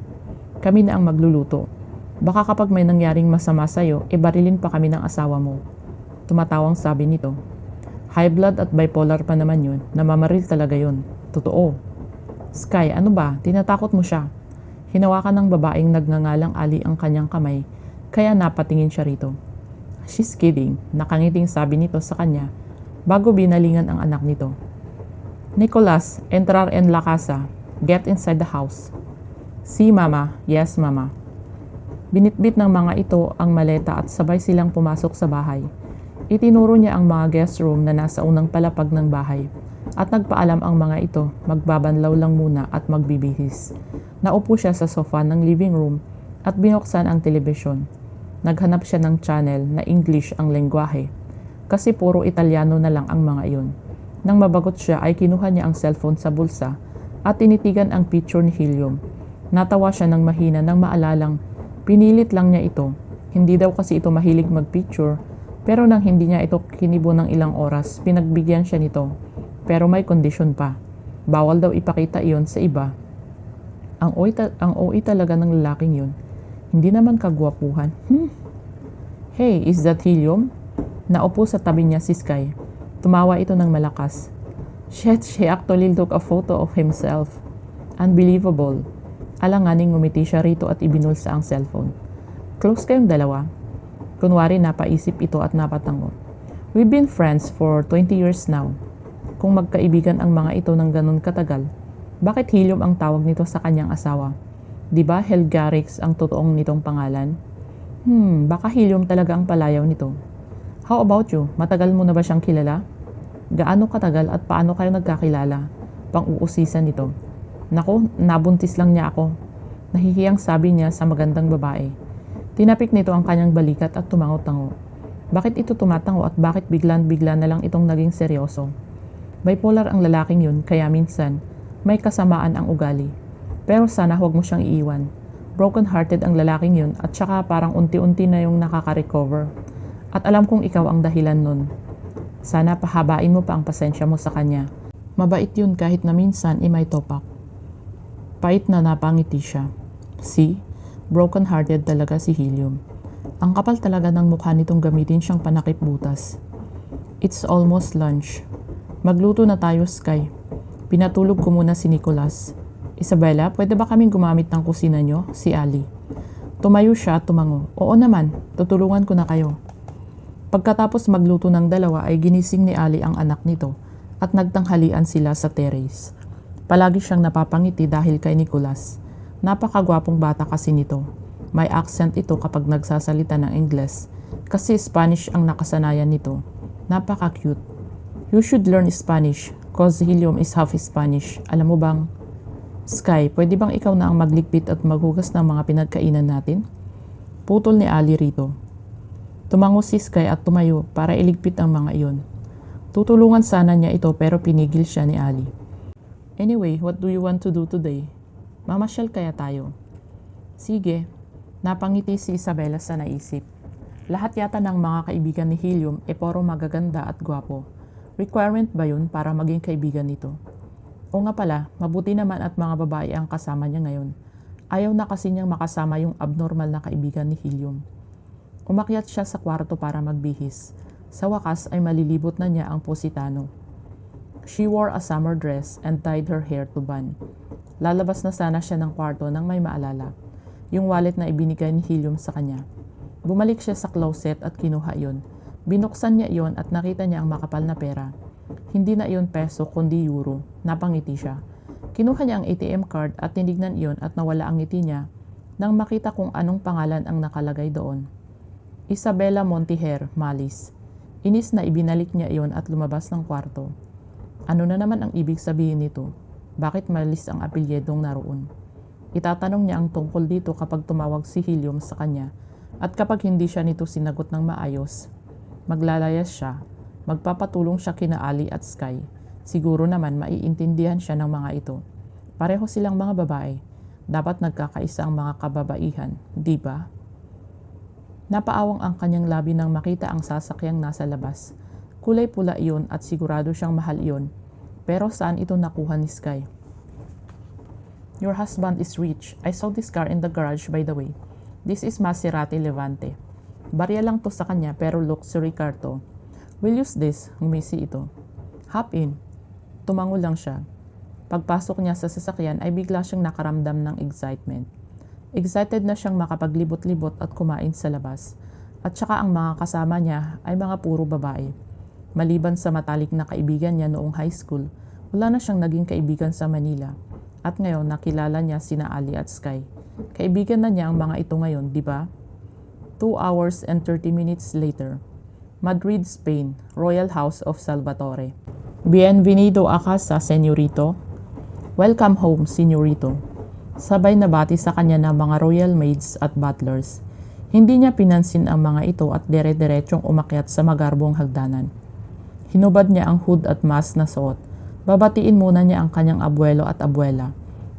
Kami na ang magluluto. Baka kapag may nangyaring masama sa'yo, barilin pa kami ng asawa mo. Tumatawang sabi nito. High blood at bipolar pa naman yun. Namamaril talaga yun. Totoo. Sky, ano ba? Tinatakot mo siya. Hinawakan ng babaeng nagngangalang Ali ang kanyang kamay, kaya napatingin siya rito. She's kidding. Nakangiting sabi nito sa kanya, bago binalingan ang anak nito. Nicholas, entrar en la casa. Get inside the house. Si mama. Yes, mama. Binitbit ng mga ito ang maleta at sabay silang pumasok sa bahay. Itinuro niya ang mga guest room na nasa unang palapag ng bahay at nagpaalam ang mga ito magbabanlaw lang muna at magbibihis. Naupo siya sa sofa ng living room at binuksan ang telebisyon. Naghanap siya ng channel na English ang lengguwahe kasi puro Italiano na lang ang mga iyon. Nang mabagot siya ay kinuha niya ang cellphone sa bulsa at tinitigan ang picture ni Helium. Natawa siya ng mahina nang maalalang pinilit lang niya ito. Hindi daw kasi ito mahilig magpicture, pero nang hindi niya ito kinibo ng ilang oras, pinagbigyan siya nito. Pero may kondisyon pa. Bawal daw ipakita iyon sa iba. Ang OA talaga ng lalaking yun. Hindi naman kagwapuhan. Hey, is that Helium? Naupo sa tabi niya si Sky. Tumawa ito ng malakas. Shit, she actually took a photo of himself. Unbelievable. Alanganing ngumiti siya rito at ibinulsa ang cellphone. Close kayong dalawa. Kunwari napaisip ito at napatango. We've been friends for 20 years now. Kung magkaibigan ang mga ito ng ganun katagal, bakit Helium ang tawag nito sa kanyang asawa? Diba Helgarix ang totoong nitong pangalan? Baka Helium talaga ang palayaw nito. How about you? Matagal mo na ba siyang kilala? Gaano katagal at paano kayo nagkakilala? Pang-uusisan nito. Nako, nabuntis lang niya ako. Nahihiyang sabi niya sa magandang babae. Tinapik nito ang kanyang balikat at tumango-tango. Bakit ito tumatango at bakit biglan-bigla na lang itong naging seryoso? Bipolar ang lalaking yun kaya minsan may kasamaan ang ugali. Pero sana huwag mo siyang iiwan. Broken-hearted ang lalaking yun at saka parang unti-unti na yung nakaka-recover. At alam kong ikaw ang dahilan nun. Sana pahabain mo pa ang pasensya mo sa kanya. Mabait yun kahit na minsan may topak. Pait na napangiti siya. See? Broken-hearted talaga si Helium. Ang kapal talaga ng mukha nitong gamitin siyang panakip butas. It's almost lunch. Magluto na tayo, Sky. Pinatulog ko muna si Nicholas. Isabella, pwede ba kaming gumamit ng kusina nyo? Si Ali. Tumayo siya at tumango. Oo naman, tutulungan ko na kayo. Pagkatapos magluto ng dalawa ay ginising ni Ali ang anak nito at nagtanghalian sila sa terrace. Palagi siyang napapangiti dahil kay Nicholas. Napakagwapong bata kasi nito. May accent ito kapag nagsasalita ng Ingles kasi Spanish ang nakasanayan nito. Napaka-cute. You should learn Spanish cause Helium is half Spanish. Alam mo bang? Sky, pwede bang ikaw na ang magligpit at maghugas ng mga pinagkainan natin? Putol ni Ali rito. Tumango si Sky at tumayo para iligpit ang mga iyon. Tutulungan sana niya ito pero pinigil siya ni Ali. Anyway, what do you want to do today? Mamasyal kaya tayo? Sige. Napangiti si Isabella sa naisip. Lahat yata ng mga kaibigan ni Helium puro magaganda at gwapo. Requirement ba yun para maging kaibigan nito? O nga pala, mabuti naman at mga babae ang kasama niya ngayon. Ayaw na kasi niyang makasama yung abnormal na kaibigan ni Helium. Umakyat siya sa kwarto para magbihis. Sa wakas ay malilibot na niya ang positano. She wore a summer dress and tied her hair to bun. Lalabas na sana siya ng kwarto nang may maalala. Yung wallet na ibinigay ni Helium sa kanya. Bumalik siya sa closet at kinuha iyon. Binuksan niya iyon at nakita niya ang makapal na pera. Hindi na iyon peso kundi euro. Napangiti siya. Kinuha niya ang ATM card at tinignan iyon at nawala ang ngiti niya nang makita kung anong pangalan ang nakalagay doon. Isabela Montijer, Malis. Inis na ibinalik niya iyon at lumabas ng kwarto. Ano na naman ang ibig sabihin nito? Bakit Malis ang apelyedong naroon? Itatanong niya ang tungkol dito kapag tumawag si Helium sa kanya at kapag hindi siya nito sinagot ng maayos. Maglalayas siya. Magpapatulong siya kina Ali at Sky. Siguro naman maiintindihan siya ng mga ito. Pareho silang mga babae. Dapat nagkakaisa ang mga kababaihan, di ba? Napaawang ang kanyang labi nang makita ang sasakyang nasa labas. Kulay pula iyon at sigurado siyang mahal iyon. Pero saan ito nakuha ni Sky? Your husband is rich. I saw this car in the garage by the way. This is Maserati Levante. Barya lang to sa kanya pero luxury car to. We'll use this, ngumisi ito. Hop in. Tumango lang siya. Pagpasok niya sa sasakyan ay bigla siyang nakaramdam ng excitement. Excited na siyang makapaglibot-libot at kumain sa labas. At saka ang mga kasama niya ay mga puro babae. Maliban sa matalik na kaibigan niya noong high school, wala na siyang naging kaibigan sa Manila. At ngayon nakilala niya sina Ali at Sky. Kaibigan na niya ang mga ito ngayon, di ba? 2 hours and 30 minutes later. Madrid, Spain, Royal House of Salvatore. Bienvenido a casa, señorito. Welcome home, señorito. Sabay na bati sa kanya ng mga royal maids at butlers. Hindi niya pinansin ang mga ito at dire-diretsong umakyat sa magarbong hagdanan. Hinubad niya ang hood at mask na suot. Babatiin muna niya ang kanyang abuelo at abuela.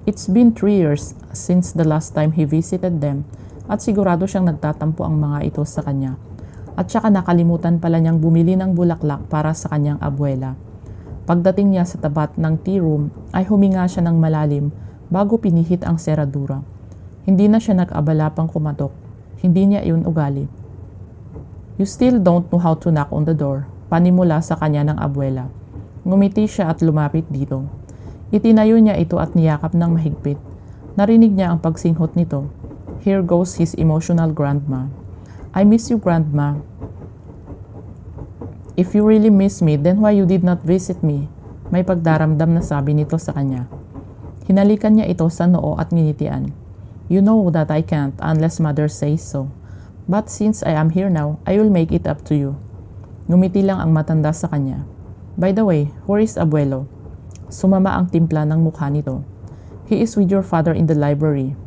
It's been 3 years since the last time he visited them at sigurado siyang nagtatampo ang mga ito sa kanya. At saka nakalimutan pala niyang bumili ng bulaklak para sa kanyang abuela. Pagdating niya sa tapat ng tea room ay huminga siya ng malalim bago pinihit ang seradura. Hindi na siya nag-abala pang kumatok. Hindi niya iyon ugali. You still don't know how to knock on the door. Panimula sa kanya ng abuela. Ngumiti siya at lumapit dito. Itinayo niya ito at niyakap ng mahigpit. Narinig niya ang pagsinghot nito. Here goes his emotional grandma. I miss you, grandma. If you really miss me, then why you did not visit me? May pagdaramdam na sabi nito sa kanya. Hinalikan niya ito sa noo at nginitian. You know that I can't unless mother says so. But since I am here now, I will make it up to you. Ngumiti lang ang matanda sa kanya. By the way, where is abuelo? Sumama ang timpla ng mukha nito. He is with your father in the library.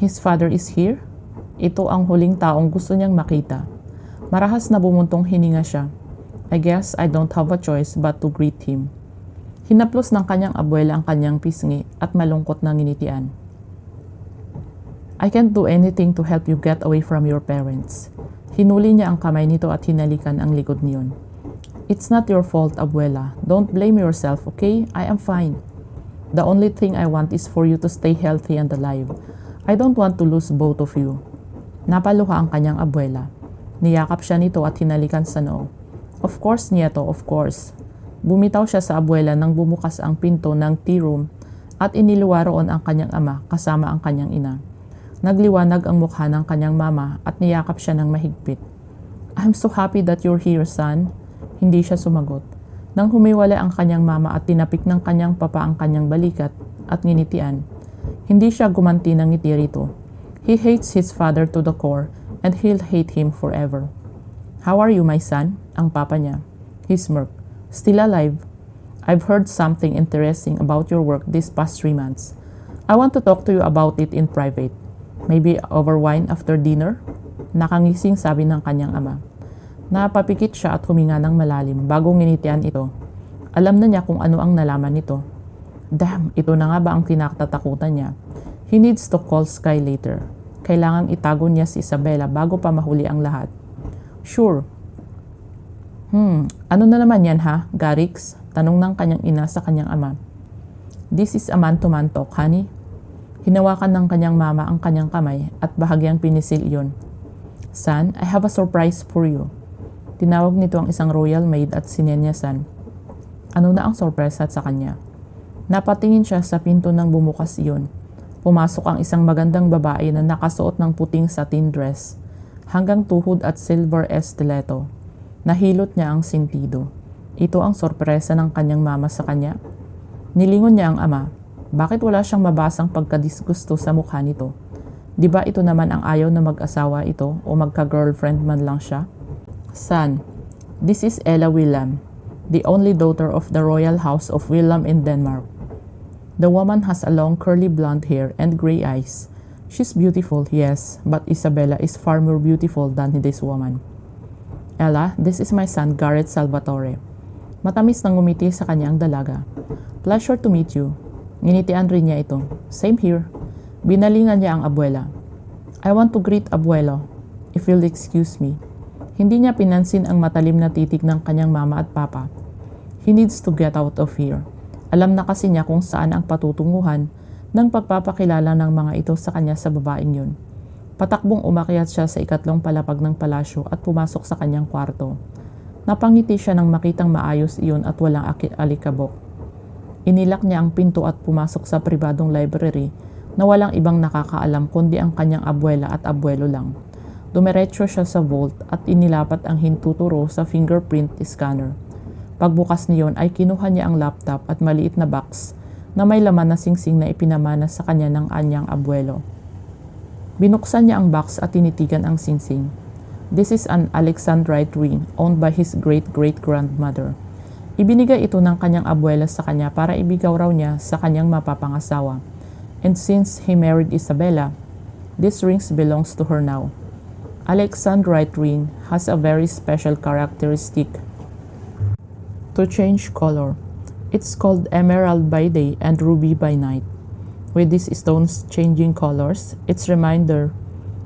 His father is here? Ito ang huling taong gusto niyang makita. Marahas na bumuntong hininga siya. I guess I don't have a choice but to greet him. Hinaplos ng kanyang abuela ang kanyang pisngi at malungkot na nginitian. I can't do anything to help you get away from your parents. Hinuli niya ang kamay nito at hinalikan ang likod niyon. It's not your fault, abuela. Don't blame yourself, okay? I am fine. The only thing I want is for you to stay healthy and alive. I don't want to lose both of you. Napaluha ang kanyang abuela. Niyakap siya nito at hinalikan sa noo. Of course, Nieto, of course. Bumitaw siya sa abuela nang bumukas ang pinto ng tea room at iniluwa roon ang kanyang ama kasama ang kanyang ina. Nagliwanag ang mukha ng kanyang mama at niyakap siya ng mahigpit. I'm so happy that you're here, son. Hindi siya sumagot. Nang humiwalay ang kanyang mama at tinapik ng kanyang papa ang kanyang balikat at nginitian, hindi siya gumanti ng ngiti rito. He hates his father to the core and he'll hate him forever. How are you, my son? Ang papa niya. He smirked. Still alive. I've heard something interesting about your work these past 3 months. I want to talk to you about it in private. Maybe over wine after dinner? Nakangising sabi ng kanyang ama. Napapikit siya at huminga ng malalim bago nginitian ito. Alam na niya kung ano ang nalaman nito. Damn, ito na nga ba ang kinatatakutan niya? He needs to call Sky later. Kailangang itago niya si Isabela bago pa mahuli ang lahat. Sure. Ano na naman yan ha, Garrix? Tanong ng kanyang ina sa kanyang ama. This is a man-to-man talk, honey. Hinawakan ng kanyang mama ang kanyang kamay at bahagyang pinisil iyon. Son, I have a surprise for you. Tinawag nito ang isang royal maid at sinenyasan. Ano na ang sorpresa sa kanya? Napatingin siya sa pinto nang bumukas iyon. Pumasok ang isang magandang babae na nakasuot ng puting satin dress. hanggang tuhod at silver estiletto. Nahilot niya ang sentido. Ito ang sorpresa ng kanyang mama sa kanya. Nilingon niya ang ama. Bakit wala siyang mabasang pagkadisgusto sa mukha nito? Di ba ito naman ang ayaw na mag-asawa ito o magka-girlfriend man lang siya? Son, this is Ella William, the only daughter of the royal house of William in Denmark. The woman has a long curly blonde hair and gray eyes. She's beautiful, yes, but Isabella is far more beautiful than this woman. Ella, this is my son Garrett Salvatore. Matamis nang ngumiti sa kanya ang dalaga. Pleasure to meet you. Nginitian rin niya ito. Same here. Binalingan niya ang abuela. I want to greet abuelo, if you'll excuse me. Hindi niya pinansin ang matalim na titig ng kanyang mama at papa. He needs to get out of here. Alam na kasi niya kung saan ang patutunguhan ng pagpapakilala ng mga ito sa kanya sa babaeng yun. Patakbong umakyat siya sa ikatlong palapag ng palasyo at pumasok sa kanyang kwarto. Napangiti siya nang makitang maayos iyon at walang alikabok. Inilak niya ang pinto at pumasok sa pribadong library na walang ibang nakakaalam kundi ang kanyang abuela at abuelo lang. Dumiretso siya sa vault at inilapat ang hintuturo sa fingerprint scanner. Pagbukas niyon ay kinuha niya ang laptop at maliit na box na may laman na singsing na ipinamana sa kanya ng anyang abuelo. Binuksan niya ang box at tinitigan ang singsing. This is an Alexandrite ring owned by his great-great-grandmother. Ibinigay ito ng kanyang abuela sa kanya para ibigaw raw niya sa kanyang mapapangasawa. And since he married Isabella, this ring belongs to her now. Alexandrite ring has a very special characteristic to change color. It's called emerald by day and ruby by night. With these stones changing colors, it's a reminder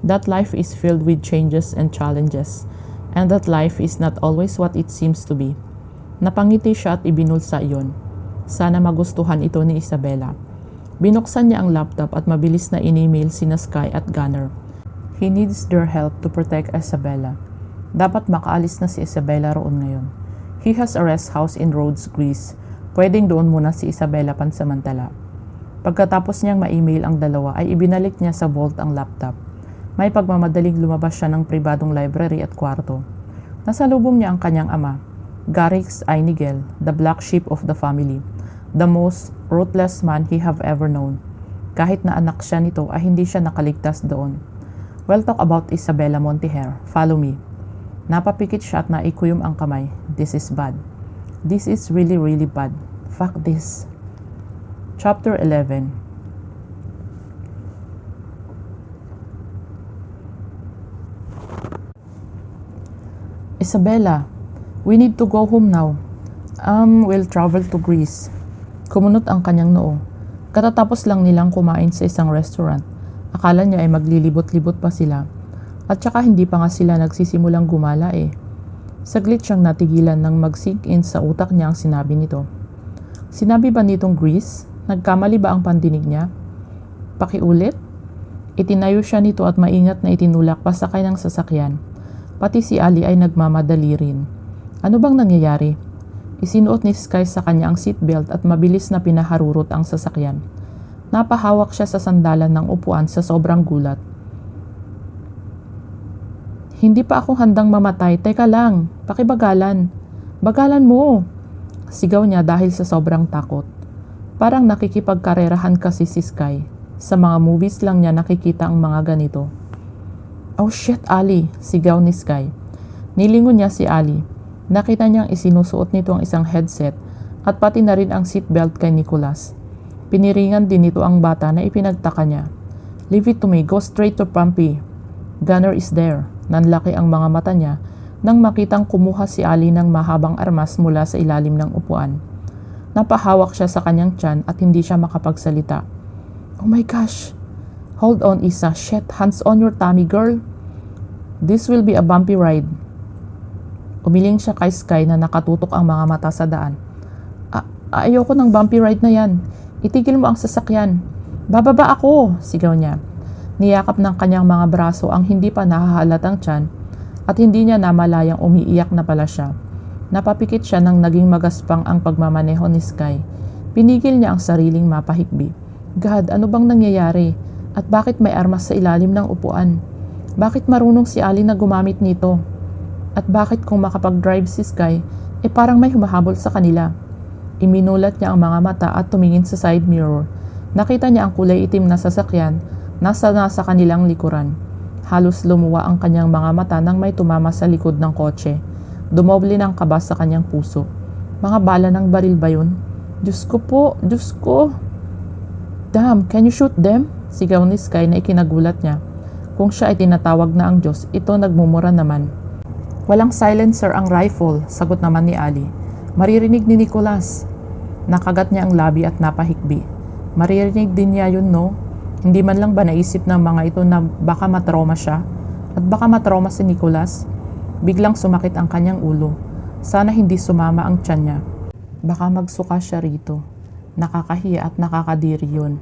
that life is filled with changes and challenges, and that life is not always what it seems to be. Napangiti siya at ibinulsa iyon. Sana magustuhan ito ni Isabella. Binuksan niya ang laptop at mabilis na in-email sina Sky at Gunner. He needs their help to protect Isabella. Dapat makaalis na si Isabella roon ngayon. He has a rest house in Rhodes, Greece. Pwedeng doon muna si Isabella pansamantala. Pagkatapos niyang ma-email ang dalawa ay ibinalik niya sa vault ang laptop. May pagmamadaling lumabas siya ng pribadong library at kwarto. Nasalubong niya ang kanyang ama, Garrix Einigel, the black sheep of the family, the most ruthless man he have ever known. Kahit na anak siya nito ay hindi siya nakaligtas doon. We'll talk about Isabella Montijer. Follow me. Napapikit siya at naikuyom ang kamay. This is bad. This is really, really bad. Fuck this. Chapter 11. Isabella, we need to go home now. We'll travel to Greece. Kumunot ang kanyang noo. Katatapos lang nilang kumain sa isang restaurant. Akala niya ay maglilibot-libot pa sila. At saka hindi pa nga sila nagsisimulang gumala eh. Saglit siyang natigilan nang mag-sink in sa utak niya ang sinabi nito. Sinabi ba nitong Greece? Nagkamali ba ang pandinig niya? Pakiulit? Itinayo siya nito at maingat na itinulak pasakay ng sasakyan. Pati si Ali ay nagmamadali rin. Ano bang nangyayari? Isinuot ni Sky sa kanya ang seatbelt at mabilis na pinaharurot ang sasakyan. Napahawak siya sa sandalan ng upuan sa sobrang gulat. Hindi pa ako handang mamatay. Teka lang, pakibagalan. Bagalan mo! Sigaw niya dahil sa sobrang takot. Parang nakikipagkarerahan kasi si Sky. Sa mga movies lang niya nakikita ang mga ganito. Oh shit, Ali! Sigaw ni Sky. Nilingon niya si Ali. Nakita niyang isinusuot nito ang isang headset at pati na rin ang seatbelt kay Nicholas. Piniringan din nito ang bata na ipinagtaka niya. Leave it to me, go straight to Pompey. Gunner is there. Nanlaki ang mga mata niya nang makitang kumuha si Ali ng mahabang armas mula sa ilalim ng upuan. Napahawak siya sa kanyang tiyan at hindi siya makapagsalita. Oh my gosh! Hold on, Isa. Shit, hands on your tummy, girl. This will be a bumpy ride. Umiling siya kay Sky na nakatutok ang mga mata sa daan. Ayoko ng bumpy ride na yan. Itigil mo ang sasakyan. Bababa ako, sigaw niya. Niyakap ng kanyang mga braso ang hindi pa nahahalatang tiyan at hindi niya namalayang umiiyak na pala siya. Napapikit siya nang naging magaspang ang pagmamaneho ni Sky. Pinigil niya ang sariling mapahikbi. God, ano bang nangyayari? At bakit may armas sa ilalim ng upuan? Bakit marunong si Ali na gumamit nito? At bakit kung makapag-drive si Sky, parang may humahabol sa kanila? Iminulat niya ang mga mata at tumingin sa side mirror. Nakita niya ang kulay itim na sasakyan nasa kanilang likuran. Halos lumuwa ang kanyang mga mata nang may tumama sa likod ng kotse. Dumoble ng kaba sa kanyang puso. Mga bala ng baril ba yun? Diyos ko po, Diyos ko. Damn, can you shoot them? Sigaw ni Sky na ikinagulat niya. Kung siya ay tinatawag na ang Diyos, ito nagmumura naman. Walang silencer ang rifle, sagot naman ni Ali. Maririnig ni Nicholas. Nakagat niya ang labi at napahikbi. Maririnig din niya yun, no? Hindi man lang ba naisip ng mga ito na baka matrauma siya? At baka matrauma si Nicholas? Biglang sumakit ang kanyang ulo. Sana hindi sumama ang tiyan niya. Baka magsuka siya rito. Nakakahiya at nakakadiri yun.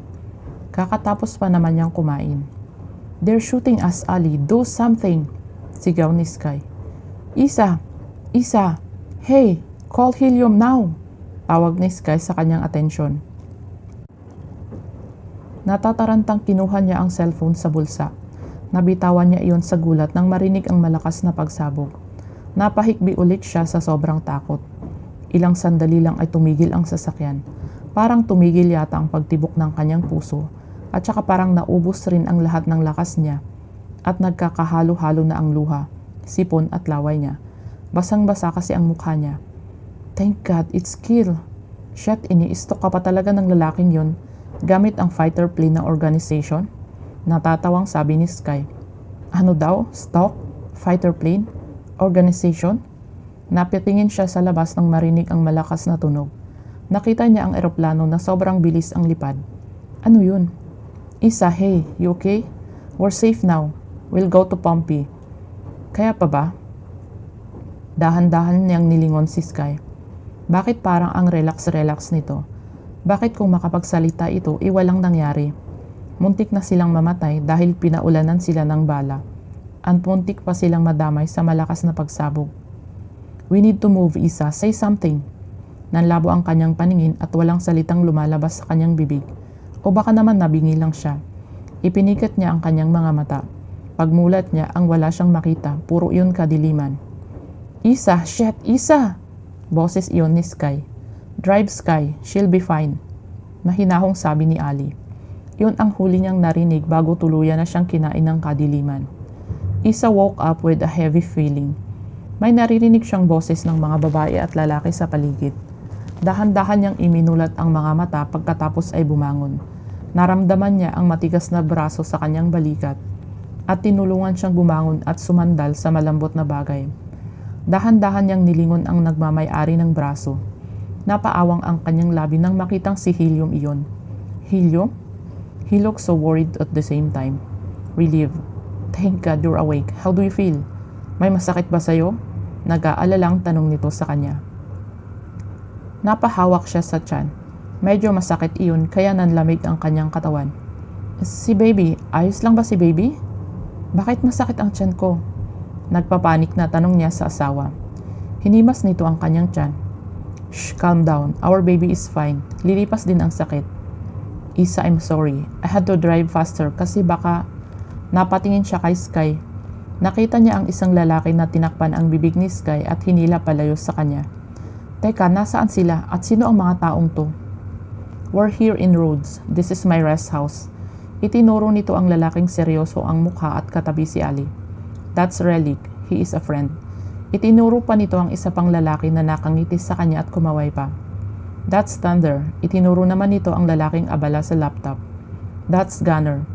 Kakatapos pa naman niyang kumain. They're shooting us, Ali. Do something! Sigaw ni Sky. Isa! Isa! Hey! Call helium now! Tawag ni Sky sa kanyang atensyon. Natatarantang kinuha niya ang cellphone sa bulsa. Nabitawan niya iyon sa gulat nang marinig ang malakas na pagsabog. Napahikbi ulit siya sa sobrang takot. Ilang sandali lang ay tumigil ang sasakyan. Parang tumigil yata ang pagtibok ng kanyang puso at saka parang naubos rin ang lahat ng lakas niya at nagkakahalo-halo na ang luha, sipon at laway niya. Basang-basa kasi ang mukha niya. Thank God, it's kill. Shit, ini-stalk ka pa talaga ng lalaking yon gamit ang fighter plane ng organization? Natatawang sabi ni Sky. Ano daw? Stalk? Fighter plane? Organization? Napitingin siya sa labas nang marinig ang malakas na tunog. Nakita niya ang eroplano na sobrang bilis ang lipad. Ano yun? Isa, hey, you okay? We're safe now. We'll go to Pompey. Kaya pa ba? Dahan-dahan niyang nilingon si Sky. Bakit parang ang relax-relax nito? Bakit kung makapagsalita ito, walang nangyari? Muntik na silang mamatay dahil pinaulanan sila ng bala. At muntik pa silang madamay sa malakas na pagsabog. We need to move, Isa. Say something. Nanlabo ang kanyang paningin at walang salitang lumalabas sa kanyang bibig. O baka naman nabingi lang siya. Ipinikat niya ang kanyang mga mata. Pagmulat niya ang wala siyang makita, puro iyon kadiliman. Isa! Shit! Isa! Boses iyon ni Sky. Drive, Sky. She'll be fine. Mahinahong sabi ni Ali. Iyon ang huli niyang narinig bago tuluyan na siyang kinain ng kadiliman. Isa woke up with a heavy feeling. May naririnig siyang boses ng mga babae at lalaki sa paligid. Dahan-dahan niyang iminulat ang mga mata pagkatapos ay bumangon. Naramdaman niya ang matigas na braso sa kanyang balikat at tinulungan siyang bumangon at sumandal sa malambot na bagay. Dahan-dahan niyang nilingon ang nagmamay-ari ng braso. Napaawang ang kanyang labi nang makitang si Helium iyon. Helium? He looked so worried at the same time. Relieved. Thank God you're awake. How do you feel? May masakit ba sa'yo? Nag-aalalang tanong nito sa kanya. Napahawak siya sa tiyan. Medyo masakit iyon kaya nanlamig ang kanyang katawan. Si baby, ayos lang ba si baby? Bakit masakit ang tiyan ko? Nagpapanik na tanong niya sa asawa. Hinimas nito ang kanyang tiyan. Shh, calm down. Our baby is fine. Lilipas din ang sakit. Isa, I'm sorry. I had to drive faster kasi baka... Napatingin siya kay Sky. Nakita niya ang isang lalaki na tinakpan ang bibig ni Sky at hinila palayo sa kanya. Teka, nasaan sila at sino ang mga taong to? We're here in Rhodes. This is my rest house. Itinuro nito ang lalaking seryoso ang mukha at katabi si Ali. That's Relic. He is a friend. Itinuro pa nito ang isa pang lalaki na nakangiti sa kanya at kumaway pa. That's Thunder. Itinuro naman nito ang lalaking abala sa laptop. That's Gunner.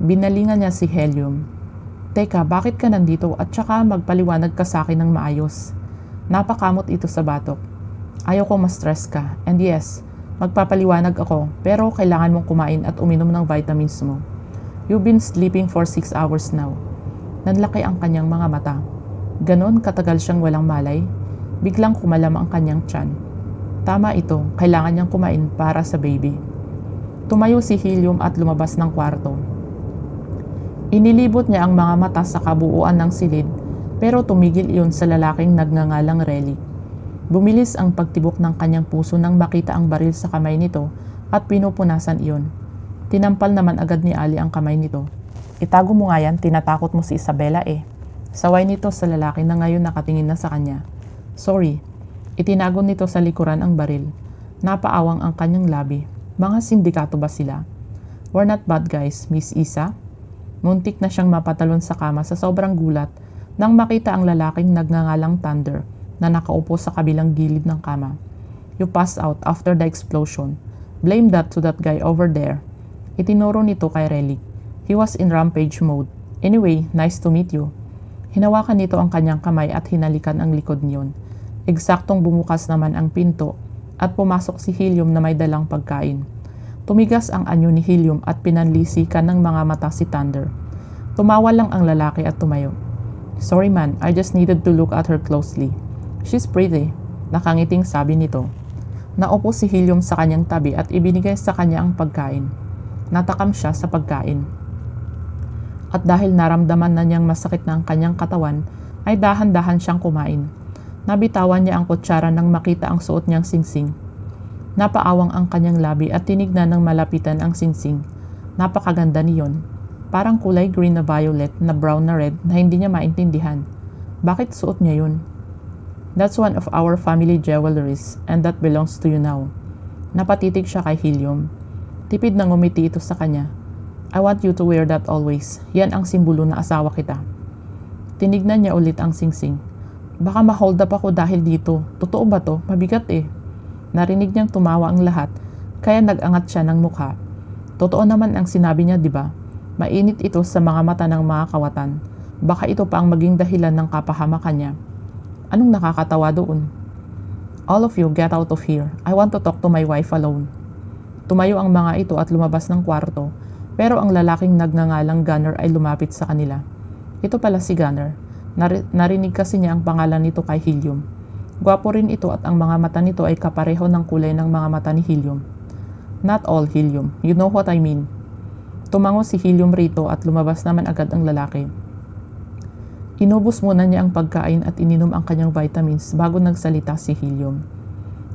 Binalingan niya si Helium. Teka, bakit ka nandito at saka magpaliwanag ka sa akin ng maayos? Napakamot ito sa batok. Ayaw kong ma-stress ka. And yes, magpapaliwanag ako pero kailangan mong kumain at uminom ng vitamins mo. You've been sleeping for 6 hours now. Nanlaki ang kanyang mga mata. Ganon katagal siyang walang malay. Biglang kumalam ang kanyang tiyan. Tama ito, kailangan niyang kumain para sa baby. Tumayo si Helium at lumabas ng kwarto. Inilibot niya ang mga mata sa kabuuan ng silid pero tumigil iyon sa lalaking nagngangalang Relic. Bumilis ang pagtibok ng kanyang puso nang makita ang baril sa kamay nito at pinupunasan iyon. Tinampal naman agad ni Ali ang kamay nito. Itago mo nga yan, tinatakot mo si Isabela eh. Saway nito sa lalaki na ngayon nakatingin na sa kanya. Sorry. Itinago nito sa likuran ang baril. Napaawang ang kanyang labi. Mga sindikato ba sila? We're not bad guys, Miss Isa. Muntik na siyang mapatalon sa kama sa sobrang gulat nang makita ang lalaking nagngangalang Thunder na nakaupo sa kabilang gilid ng kama. You passed out after the explosion. Blame that to that guy over there. Itinuro nito kay Relic. He was in rampage mode. Anyway, nice to meet you. Hinawakan nito ang kanyang kamay at hinalikan ang likod niyon. Eksaktong bumukas naman ang pinto at pumasok si Helium na may dalang pagkain. Tumigas ang anyo ni Helium at pinanlisikan ng mga mata si Thunder. Tumawa lang ang lalaki at tumayo. Sorry man, I just needed to look at her closely. She's pretty. Nakangiting sabi nito. Naupo si Helium sa kanyang tabi at ibinigay sa kanya ang pagkain. Natakam siya sa pagkain. At dahil naramdaman na niyang masakit na ang kanyang katawan, ay dahan-dahan siyang kumain. Nabitawan niya ang kutsara nang makita ang suot niyang singsing. Napaawang ang kanyang labi at tinignan ng malapitan ang singsing. Napakaganda niyon. Parang kulay green na violet na brown na red na hindi niya maintindihan. Bakit suot niya yun? That's one of our family jewelries and that belongs to you now. Napatitig siya kay Helium. Tipid na ngumiti ito sa kanya. I want you to wear that always. Yan ang simbolo na asawa kita. Tinignan niya ulit ang singsing. Baka ma-hold up ako dahil dito. Totoo ba to? Mabigat eh. Narinig niyang tumawa ang lahat, kaya nag-angat siya ng mukha. Totoo naman ang sinabi niya, di ba? Mainit ito sa mga mata ng mga kawatan. Baka ito pa ang maging dahilan ng kapahamakan niya. Anong nakakatawa doon? All of you, get out of here. I want to talk to my wife alone. Tumayo ang mga ito at lumabas ng kwarto, pero ang lalaking nagngangalang Gunner ay lumapit sa kanila. Ito pala si Gunner. Narinig kasi niya ang pangalan nito kay Helium. Gwapo rin ito at ang mga mata nito ay kapareho ng kulay ng mga mata ni Helium. Not all Helium, you know what I mean. Tumango si Helium rito at lumabas naman agad ang lalaki. Inubos muna niya ang pagkain at ininom ang kanyang vitamins bago nagsalita si Helium.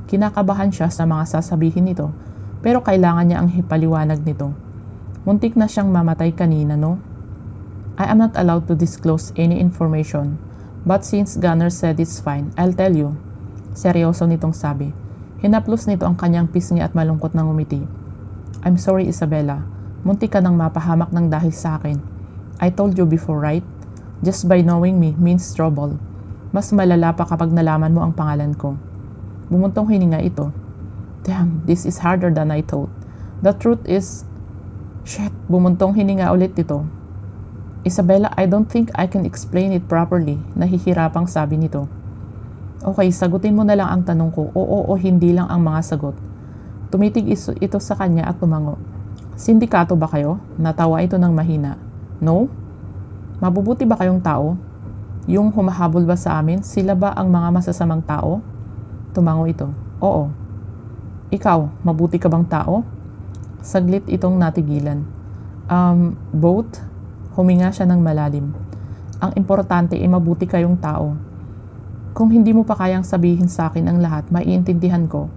Kinakabahan siya sa mga sasabihin nito, pero kailangan niya ang hipaliwanag nito. Muntik na siyang mamatay kanina, no? I am not allowed to disclose any information, but since Gunner said it's fine, I'll tell you. Seryoso nitong sabi. Hinaplos nito ang kanyang pisngi at malungkot na ngumiti. I'm sorry, Isabela. Muntik ka nang mapahamak ng dahil sa akin. I told you before, right? Just by knowing me means trouble. Mas malala pa kapag nalaman mo ang pangalan ko. Bumuntong hininga ito. Damn, this is harder than I thought. The truth is... Shit, bumuntong hininga ulit ito. Isabela, I don't think I can explain it properly. Nahihirapang sabi nito. Okay, sagutin mo na lang ang tanong ko. Oo o hindi lang ang mga sagot. Tumitig ito sa kanya at tumango. Sindikato ba kayo? Natawa ito ng mahina. No? Mabubuti ba kayong tao? Yung humahabol ba sa amin? Sila ba ang mga masasamang tao? Tumango ito. Oo. Ikaw, mabuti ka bang tao? Saglit itong natigilan. Both? Huminga siya ng malalim. Ang importante ay mabuti kayong tao. Kung hindi mo pa kayang sabihin sa akin ang lahat, maiintindihan ko.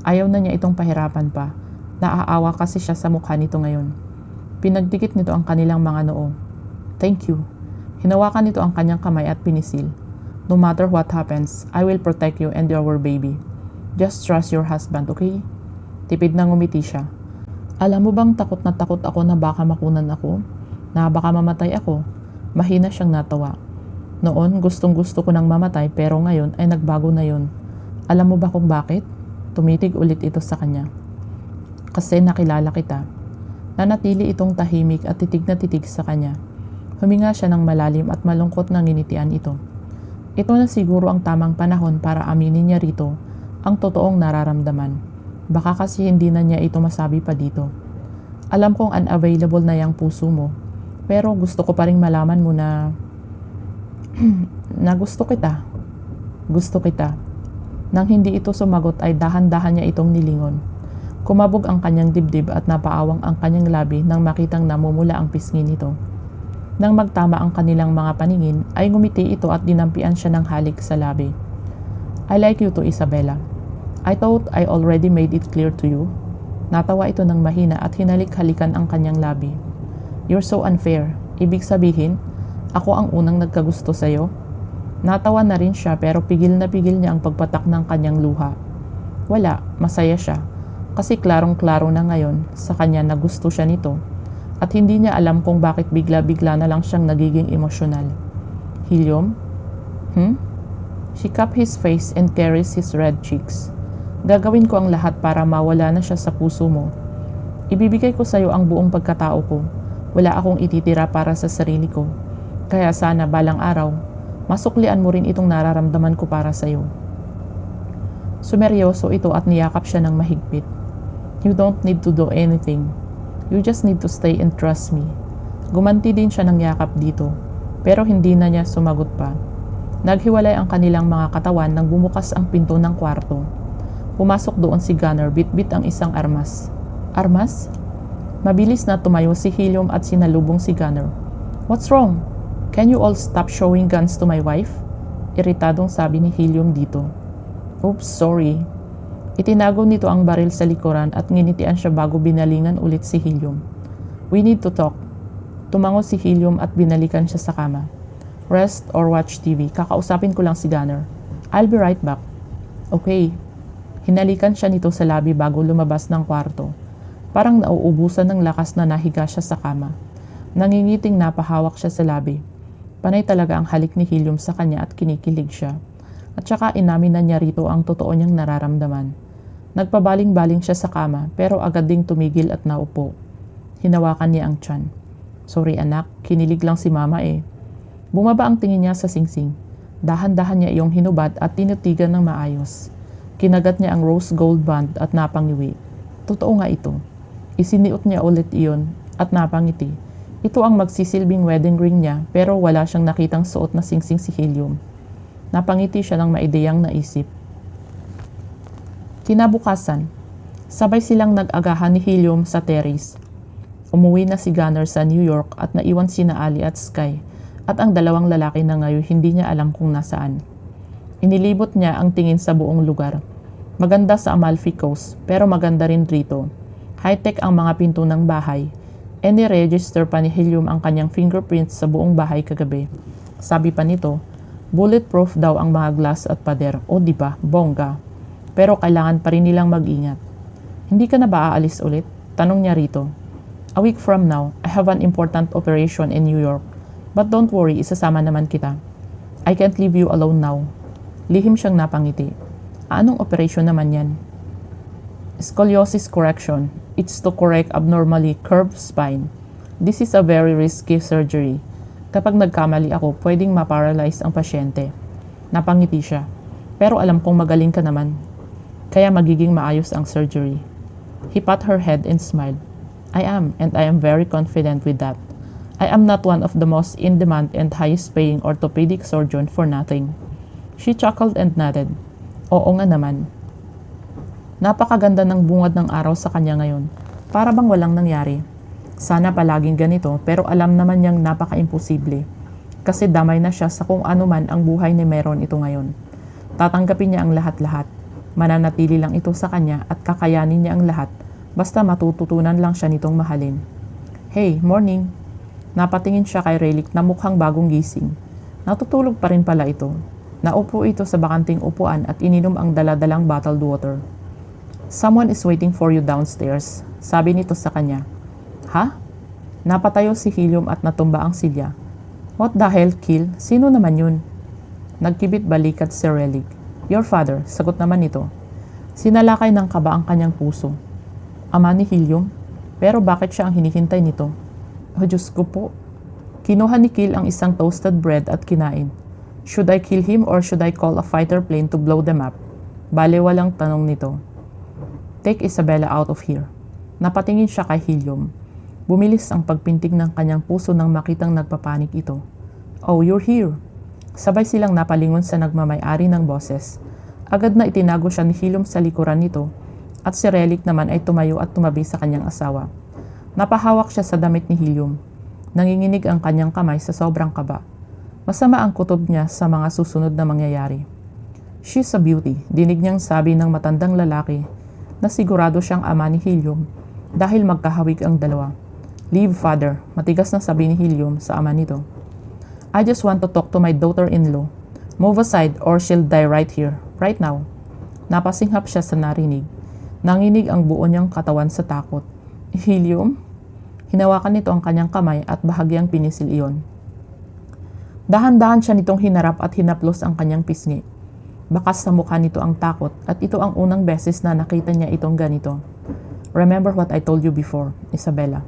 Ayaw na niya itong pahirapan pa. Naaawa kasi siya sa mukha nito ngayon. Pinagdikit nito ang kanilang mga noo. Thank you. Hinawakan nito ang kanyang kamay at pinisil. No matter what happens, I will protect you and our baby. Just trust your husband, okay? Tipid na ngumiti siya. Alam mo bang takot ako na baka makunan ako? Na baka mamatay ako? Mahina siyang natawa. Noon, gustong-gusto ko nang mamatay pero ngayon ay nagbago na yon. Alam mo ba kung bakit? Tumitig ulit ito sa kanya. Kasi nakilala kita. Nanatili itong tahimik at titig na titig sa kanya. Huminga siya ng malalim at malungkot na nginitian ito. Ito na siguro ang tamang panahon para aminin niya rito ang totoong nararamdaman. Baka kasi hindi na niya ito masabi pa dito. Alam kong unavailable na yung puso mo, pero gusto ko pa rin malaman mo na na gusto kita. Gusto kita. Nang hindi ito sumagot ay dahan-dahan niya itong nilingon. Kumabog ang kanyang dibdib at napaawang ang kanyang labi nang makitang namumula ang pisngi nito. Nang magtama ang kanilang mga paningin, ay ngumiti ito at dinampian siya ng halik sa labi. I like you too, Isabela. I thought I already made it clear to you. Natawa ito ng mahina at hinalik-halikan ang kanyang labi. You're so unfair. Ibig sabihin, ako ang unang nagkagusto sa'yo? Natawa na rin siya pero pigil na pigil niya ang pagpatak ng kanyang luha. Wala, masaya siya. Kasi klarong-klaro na ngayon sa kanya na gusto siya nito. At hindi niya alam kung bakit bigla-bigla na lang siyang nagiging emosyonal. Helium? She cupped his face and caressed his red cheeks. Gagawin ko ang lahat para mawala na siya sa puso mo. Ibibigay ko sa'yo ang buong pagkatao ko. Wala akong ititira para sa sarili ko. Kaya sana balang araw, masuklian mo rin itong nararamdaman ko para sa'yo. Sumeryoso ito at niyakap siya ng mahigpit. You don't need to do anything. You just need to stay and trust me. Gumanti din siya ng yakap dito, pero hindi na niya sumagot pa. Naghiwalay ang kanilang mga katawan nang bumukas ang pinto ng kwarto. Pumasok doon si Gunner, bitbit ang isang armas. Armas? Mabilis na tumayo si Helium at sinalubong si Gunner. What's wrong? Can you all stop showing guns to my wife? Iritadong sabi ni Helium dito. Oops, sorry. Itinago nito ang baril sa likuran at nginitian siya bago binalingan ulit si Helium. We need to talk. Tumango si Helium at binalikan siya sa kama. Rest or watch TV. Kakausapin ko lang si Gunner. I'll be right back. Okay. Hinalikan siya nito sa labi bago lumabas ng kwarto. Parang nauubusan ng lakas na nahiga siya sa kama. Nangingiting napahawak siya sa labi. Panay talaga ang halik ni Helium sa kanya at kinikilig siya. At saka inamin na niya rito ang totoo niyang nararamdaman. Nagpabaling-baling siya sa kama pero agad ding tumigil at naupo. Hinawakan niya ang tiyan. Sorry anak, kinilig lang si mama eh. Bumaba ang tingin niya sa singsing. Dahan-dahan niya iyong hinubad at tinitigan ng maayos. Kinagat niya ang rose gold band at napangiwi. Totoo nga ito. Isiniot niya ulit iyon at napangiti. Ito ang magsisilbing wedding ring niya pero wala siyang nakitang suot na singsing si Helium. Napangiti siya ng maideyang naisip. Kinabukasan, sabay silang nag-agahan ni Helium sa terrace. Umuwi na si Gunner sa New York at naiwan sina Ali at Sky at ang dalawang lalaki na ngayon hindi niya alam kung nasaan. Inilibot niya ang tingin sa buong lugar. Maganda sa Amalfi Coast pero maganda rin rito. High-tech ang mga pinto ng bahay. Ni-register pa ni Helium ang kanyang fingerprints sa buong bahay kagabi. Sabi pa nito, bulletproof daw ang mga glass at pader. O diba, bongga. Pero kailangan pa rin nilang mag-ingat. Hindi ka na ba aalis ulit? Tanong niya rito. A week from now, I have an important operation in New York. But don't worry, isasama naman kita. I can't leave you alone now. Lihim siyang napangiti. Anong operation naman yan? Scoliosis correction. It's to correct abnormally curved spine. This is a very risky surgery. Kapag nagkamali ako, pwedeng ma-paralyze ang pasyente. Napangiti siya. Pero alam kong magaling ka naman. Kaya magiging maayos ang surgery. He pat her head and smiled. I am, and I am very confident with that. I am not one of the most in-demand and highest-paying orthopedic surgeon for nothing. She chuckled and nodded. Oo nga naman. Napakaganda ng bungad ng araw sa kanya ngayon. Para bang walang nangyari. Sana palaging ganito pero alam naman niyang napaka-imposible. Kasi damay na siya sa kung ano man ang buhay ni Meron ito ngayon. Tatanggapin niya ang lahat-lahat. Mananatili lang ito sa kanya at kakayanin niya ang lahat basta matututunan lang siya nitong mahalin. Hey, morning! Napatingin siya kay Relic na mukhang bagong gising. Natutulog pa rin pala ito. Naupo ito sa bakanting upuan at ininom ang daladalang bottled water. Someone is waiting for you downstairs, sabi nito sa kanya. Ha? Napatayo si Helium at natumba ang silya. What the hell, Kill? Sino naman yun? Nagkibit balikat si Relic. Your father, sagot naman nito. Sinalakay ng kaba ang kanyang puso. Ama ni Helium? Pero bakit siya ang hinihintay nito? Oh, Diyos ko po. Kinuha ni Kill ang isang toasted bread at kinain. Should I kill him or should I call a fighter plane to blow them up? Baliwalang tanong nito. Take Isabella out of here. Napatingin siya kay Helium. Bumilis ang pagpintig ng kanyang puso nang makitang nagpapanik ito. Oh, you're here. Sabay silang napalingon sa nagmamay-ari ng boses. Agad na itinago siya ni Helium sa likuran nito at si Relic naman ay tumayo at tumabi sa kanyang asawa. Napahawak siya sa damit ni Helium. Nanginginig ang kanyang kamay sa sobrang kaba. Masama ang kutob niya sa mga susunod na mangyayari. She's a beauty, dinig niyang sabi ng matandang lalaki na sigurado siyang ama ni Helium dahil magkahawig ang dalawa. Leave, father, matigas na sabi ni Helium sa ama nito. I just want to talk to my daughter-in-law. Move aside or she'll die right here, right now. Napasinghap siya sa narinig. Nanginig ang buo niyang katawan sa takot. Helium? Hinawakan nito ang kanyang kamay at bahagyang pinisil iyon. Dahan-dahan siya nitong hinarap at hinaplos ang kanyang pisngi. Bakas sa mukha nito ang takot at ito ang unang beses na nakita niya itong ganito. Remember what I told you before, Isabella.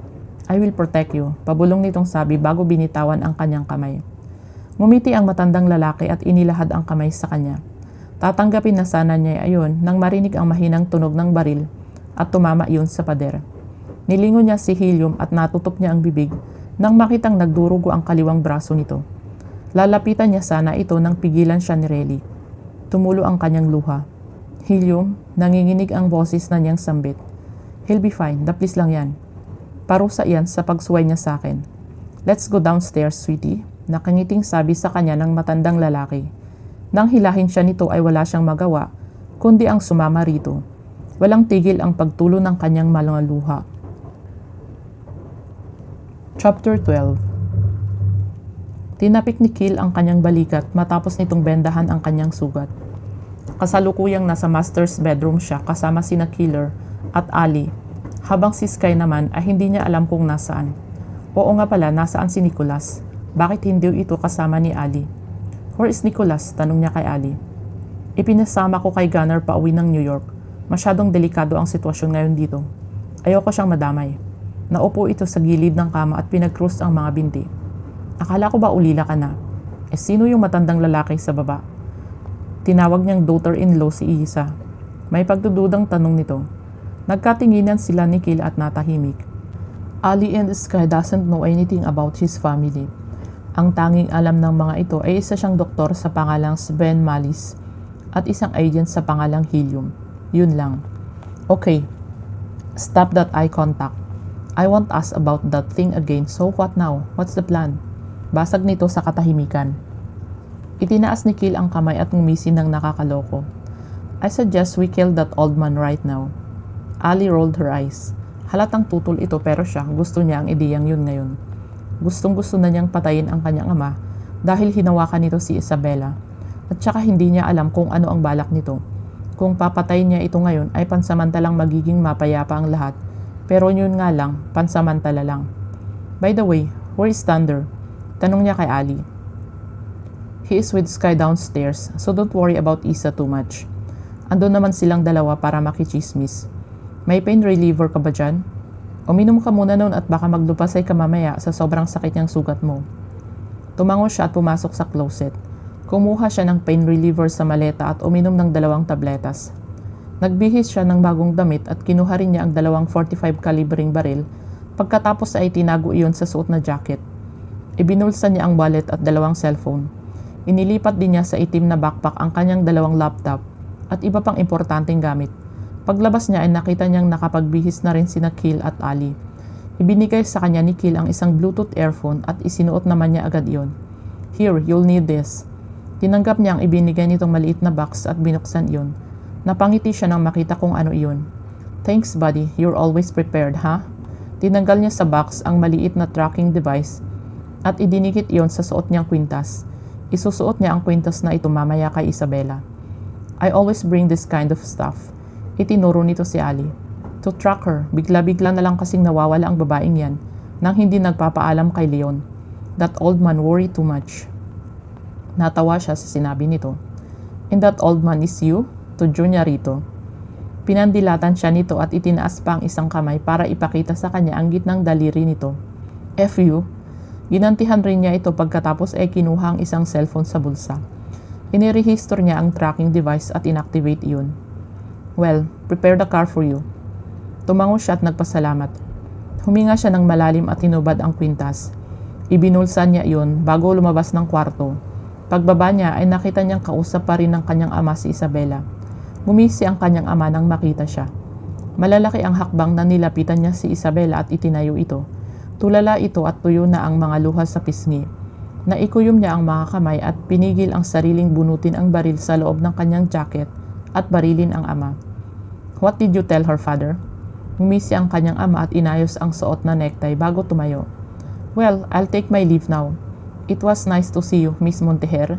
I will protect you, pabulong nitong sabi bago binitawan ang kanyang kamay. Ngumiti ang matandang lalaki at inilahad ang kamay sa kanya. Tatanggapin na sana niya ayon nang marinig ang mahinang tunog ng baril at tumama iyon sa pader. Nilingon niya si Helium at natutup niya ang bibig nang makitang nagdurugo ang kaliwang braso nito. Lalapitan niya sana ito nang pigilan siya ni Relly. Tumulo ang kanyang luha. Helium, nanginginig ang boses na niyang sambit. He'll be fine, daplis lang yan. Parusa iyan sa pagsuway niya sa akin. Let's go downstairs, sweetie, nakangiting sabi sa kanya ng matandang lalaki. Nang hilahin siya nito ay wala siyang magawa, kundi ang sumama rito. Walang tigil ang pagtulo ng kanyang mga luha. Chapter 12. Tinapik ni Kill ang kanyang balikat matapos nitong bendahan ang kanyang sugat. Kasalukuyang nasa master's bedroom siya kasama sina Killer at Ali, habang si Sky naman ay hindi niya alam kung nasaan. Oo nga pala, nasaan si Nicholas? Bakit hindi ito kasama ni Ali? Where is Nicholas? Tanong niya kay Ali. Ipinasama ko kay Gunner pa uwi ng New York. Masyadong delikado ang sitwasyon ngayon dito. Ayoko siyang madamay. Naupo ito sa gilid ng kama at pinag-cross ang mga binti. Akala ko ba ulila ka na? Sino yung matandang lalaki sa baba? Tinawag niyang daughter-in-law si Isa. May pagdududang tanong nito. Nagkatinginan sila ni Kill at natahimik. Ali and Sky doesn't know anything about his family. Ang tanging alam ng mga ito ay isa siyang doktor sa pangalang Sven Mallis at isang agent sa pangalang Helium. Yun lang. Okay. Stop that eye contact. I won't ask about that thing again, so what now? What's the plan? Basag nito sa katahimikan. Itinaas ni Kill ang kamay at ngumisi ng nakakaloko. I suggest we kill that old man right now. Ali rolled her eyes. Halatang tutol ito pero siya gusto niya ang ideyang yun ngayon. Gustong-gusto na niyang patayin ang kanyang ama dahil hinawakan nito si Isabella. At saka hindi niya alam kung ano ang balak nito. Kung papatayin niya ito ngayon ay pansamantalang magiging mapayapa ang lahat. Pero yun nga lang, pansamantala lang. By the way, where is Thunder? Tanong niya kay Ali. He is with Sky downstairs, so don't worry about Isa too much. Andun naman silang dalawa para makichismis. May pain reliever ka ba dyan? Uminom ka muna noon at baka maglupasay ka mamaya sa sobrang sakit niyang sugat mo. Tumango siya at pumasok sa closet. Kumuha siya ng pain reliever sa maleta at uminom ng 2 tabletas. Nagbihis siya ng bagong damit at kinuha rin niya ang 2 .45 kalibring baril. Pagkatapos ay tinago iyon sa suot na jacket. Ibinulsa niya ang wallet at 2 cellphone. Inilipat din niya sa itim na backpack ang kanyang 2 laptop at iba pang importanteng gamit. Paglabas niya ay nakita niyang nakapagbihis na rin sina Kill at Ali. Ibinigay sa kanya ni Kill ang isang Bluetooth earphone at isinuot naman niya agad iyon. Here, you'll need this. Tinanggap niya ang ibinigay nitong maliit na box at binuksan iyon. Napangiti siya nang makita kung ano iyon. Thanks buddy, you're always prepared, ha? Tinanggal niya sa box ang maliit na tracking device at idinikit iyon sa suot niyang kwintas. Isusuot niya ang kwintas na ito mamaya kay Isabella. I always bring this kind of stuff. Itinuro nito si Ali. To track her, bigla-bigla na lang kasing nawawala ang babaeng yan nang hindi nagpapaalam kay Leon. That old man worried too much. Natawa siya sa sinabi nito. And that old man is you? Tudyo niya rito. Pinandilatan siya nito at itinaas pa ang isang kamay para ipakita sa kanya ang gitnang daliri nito. F you. Ginantihan rin niya ito pagkatapos ay kinuha ang isang cellphone sa bulsa. Inirehister niya ang tracking device at inactivate iyon. Well, prepare the car for you. Tumango siya at nagpasalamat. Huminga siya ng malalim at tinubad ang kwintas. Ibinulsan niya iyon bago lumabas ng kwarto. Pagbaba niya ay nakita niyang kausap pa rin ng kanyang ama si Isabella. Ngumisi ang kanyang ama nang makita siya. Malalaki ang hakbang na nilapitan niya si Isabella at itinayo ito. Tulala ito at tuyo na ang mga luha sa pisngi. Naikuyom niya ang mga kamay at pinigil ang sariling bunutin ang baril sa loob ng kanyang jacket at barilin ang ama. What did you tell her, father? Ngumisi ang kanyang ama at inayos ang suot na necktie bago tumayo. "Well, I'll take my leave now. It was nice to see you, Miss Monteher."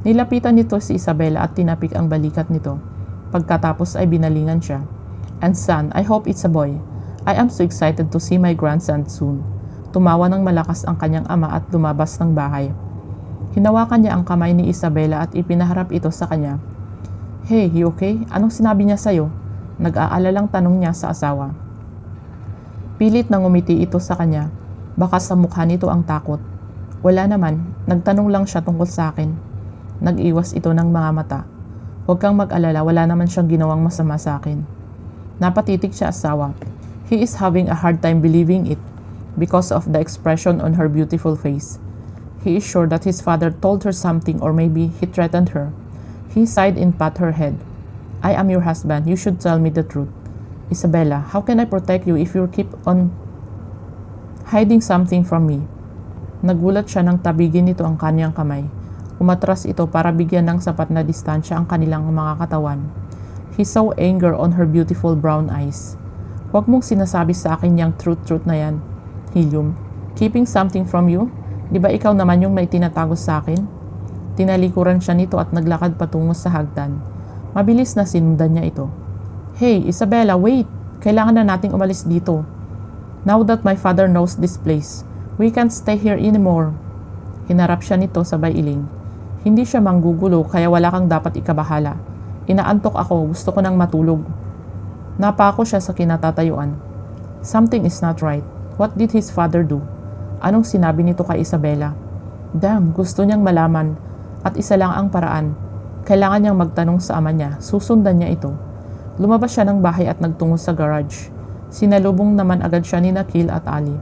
Nilapitan nito si Isabela at tinapik ang balikat nito. Pagkatapos ay binalingan siya. "And son, I hope it's a boy. I am so excited to see my grandson soon." Tumawa ng malakas ang kanyang ama at lumabas ng bahay. Hinawakan niya ang kamay ni Isabela at ipinaharap ito sa kanya. "Hey, you okay? Anong sinabi niya sa'yo?" Nag-aalalang tanong niya sa asawa. Pilit na ngumiti ito sa kanya. Baka sa mukha nito ang takot. "Wala naman, nagtanong lang siya tungkol sa akin." Nag-iwas ito ng mga mata. "Huwag kang mag-alala, wala naman siyang ginawang masama sa akin." Napatitig siya asawa. He is having a hard time believing it because of the expression on her beautiful face. He is sure that his father told her something or maybe he threatened her. He sighed and pat her head. "I am your husband. You should tell me the truth." "Isabela, how can I protect you if you keep on hiding something from me?" Nagulat siya nang tabigin nito ang kanyang kamay. Umatras ito para bigyan ng sapat na distansya ang kanilang mga katawan. He saw anger on her beautiful brown eyes. "Huwag mong sinasabi sa akin yung truth na yan, Helium. Keeping something from you? Di ba ikaw naman yung may tinatago sa akin?" Tinalikuran siya nito at naglakad patungo sa hagdan. Mabilis na sinundan niya ito. "Hey, Isabela, wait! Kailangan na nating umalis dito. Now that my father knows this place, we can't stay here anymore." Hinarap siya nito sabay iling. "Hindi siya manggugulo kaya wala kang dapat ikabahala. Inaantok ako, gusto ko nang matulog." Napako siya sa kinatatayuan. Something is not right. What did his father do? Anong sinabi nito kay Isabela? Damn, gusto niyang malaman. At isa lang ang paraan. Kailangan niyang magtanong sa ama niya. Susundan niya ito. Lumabas siya ng bahay at nagtungo sa garage. Sinalubong naman agad siya ni Nakil at Ali.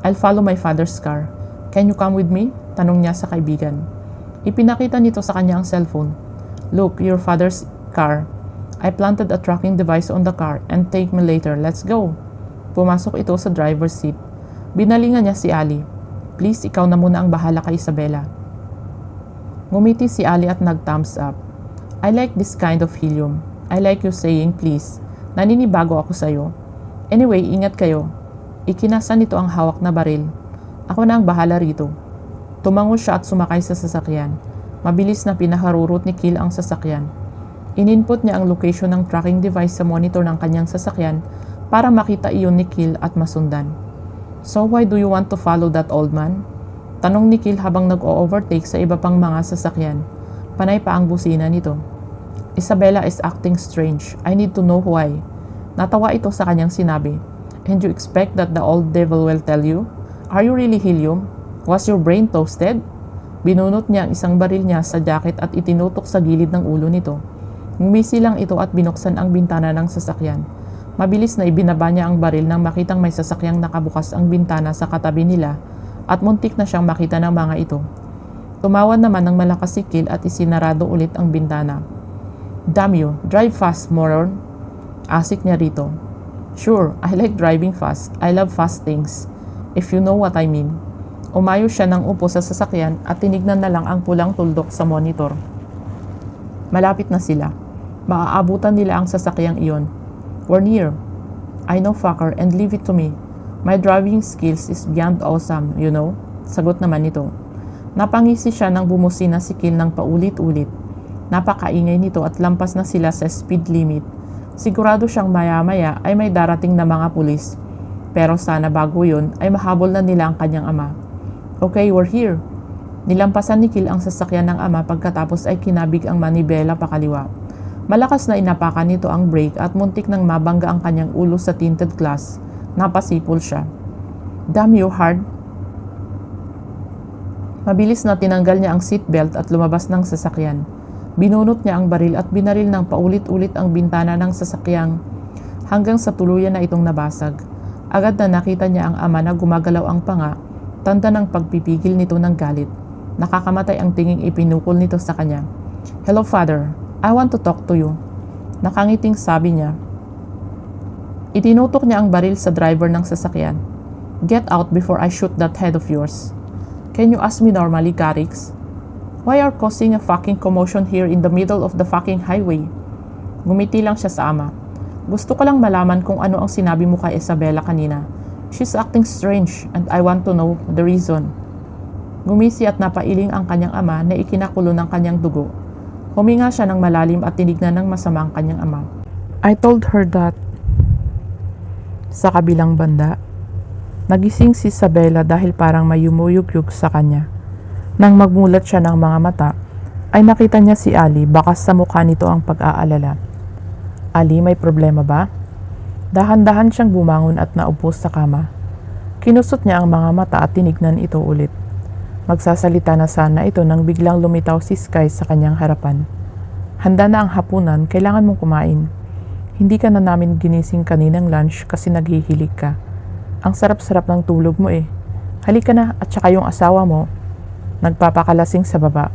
"I'll follow my father's car. Can you come with me?" Tanong niya sa kaibigan. Ipinakita nito sa kanya ang cellphone. "Look, your father's car. I planted a tracking device on the car and take me later. Let's go." Pumasok ito sa driver's seat. Binalingan niya si Ali. "Please, ikaw na muna ang bahala kay Isabela." Ngumiti si Ali at nag-thumbs up. "I like this kind of Helium. I like you saying please. Naninibago ako sa'yo. Anyway, ingat kayo." Ikinasa nito ang hawak na baril. "Ako na ang bahala rito." Tumango siya at sumakay sa sasakyan. Mabilis na pinaharurot ni Kil ang sasakyan. Ininput niya ang location ng tracking device sa monitor ng kanyang sasakyan para makita iyon ni Kil at masundan. "So why do you want to follow that old man?" Tanong ni Kil habang nag-o-overtake sa iba pang mga sasakyan. Panay pa ang busina nito. "Isabela is acting strange. I need to know why." Natawa ito sa kanyang sinabi. "And you expect that the old devil will tell you? Are you really Helium? Was your brain toasted?" Binunot niya ang isang baril niya sa jacket at itinutok sa gilid ng ulo nito. Ngumisi lang ito at binuksan ang bintana ng sasakyan. Mabilis na ibinaba niya ang baril nang makitang may sasakyang nakabukas ang bintana sa katabi nila at muntik na siyang makita ng mga ito. Tumawa naman ng malakas si Kil at isinarado ulit ang bintana. "Damn you, drive fast, moron." Asik niya rito. "Sure, I like driving fast. I love fast things. If you know what I mean." Umayo siya ng upo sa sasakyan at tinignan na lang ang pulang tuldok sa monitor. Malapit na sila. Maaabutan nila ang sasakyang iyon. "We're near." "I know, fucker, and leave it to me. My driving skills is beyond awesome, you know." Sagot naman nito. Napangisi siya nang bumusina si Kil ng paulit-ulit. Napakaingay nito at lampas na sila sa speed limit. Sigurado siyang maya-maya ay may darating na mga pulis. Pero sana bago yun ay mahabol na nila ang kanyang ama. "Okay, we're here." Nilampasan ni Kil ang sasakyan ng ama pagkatapos ay kinabig ang manibela pakaliwa. Malakas na inapakan nito ang brake at muntik nang mabangga ang kanyang ulo sa tinted glass. Napasipol siya. "Damn you, hard." Mabilis na tinanggal niya ang seatbelt at lumabas ng sasakyan. Binunot niya ang baril at binaril ng paulit-ulit ang bintana ng sasakyang hanggang sa tuluyan na itong nabasag. Agad na nakita niya ang ama na gumagalaw ang panga, tanda ng pagpipigil nito ng galit. Nakakamatay ang tinging ipinukol nito sa kanya. "Hello, father. I want to talk to you." Nakangiting sabi niya. Itinutok niya ang baril sa driver ng sasakyan. "Get out before I shoot that head of yours." "Can you ask me normally, Garrix? Why are causing a fucking commotion here in the middle of the fucking highway?" Ngumiti lang siya sa ama. Gusto ko lang malaman kung ano ang sinabi mo kay Isabela kanina. She's acting strange and I want to know the reason. Gumisi at napailing ang kanyang ama na ikinakulo ng kanyang dugo. Huminga siya ng malalim at tinignan ng masama ang kanyang ama. I told her that. Sa kabilang banda, nagising si Isabela dahil parang may yumuyugyug sa kanya. Nang magmulat siya ng mga mata, ay nakita niya si Ali, bakas sa mukha nito ang pag-aalala. Ali, may problema ba? Dahan-dahan siyang bumangon at naupo sa kama. Kinusot niya ang mga mata at tinignan ito ulit. Magsasalita na sana ito nang biglang lumitaw si Sky sa kanyang harapan. Handa na ang hapunan, kailangan mong kumain. Hindi ka na namin ginising kaninang lunch kasi naghihilig ka. Ang sarap-sarap ng tulog mo eh. Halika na at saka yung asawa mo. Nagpapakalasing sa baba.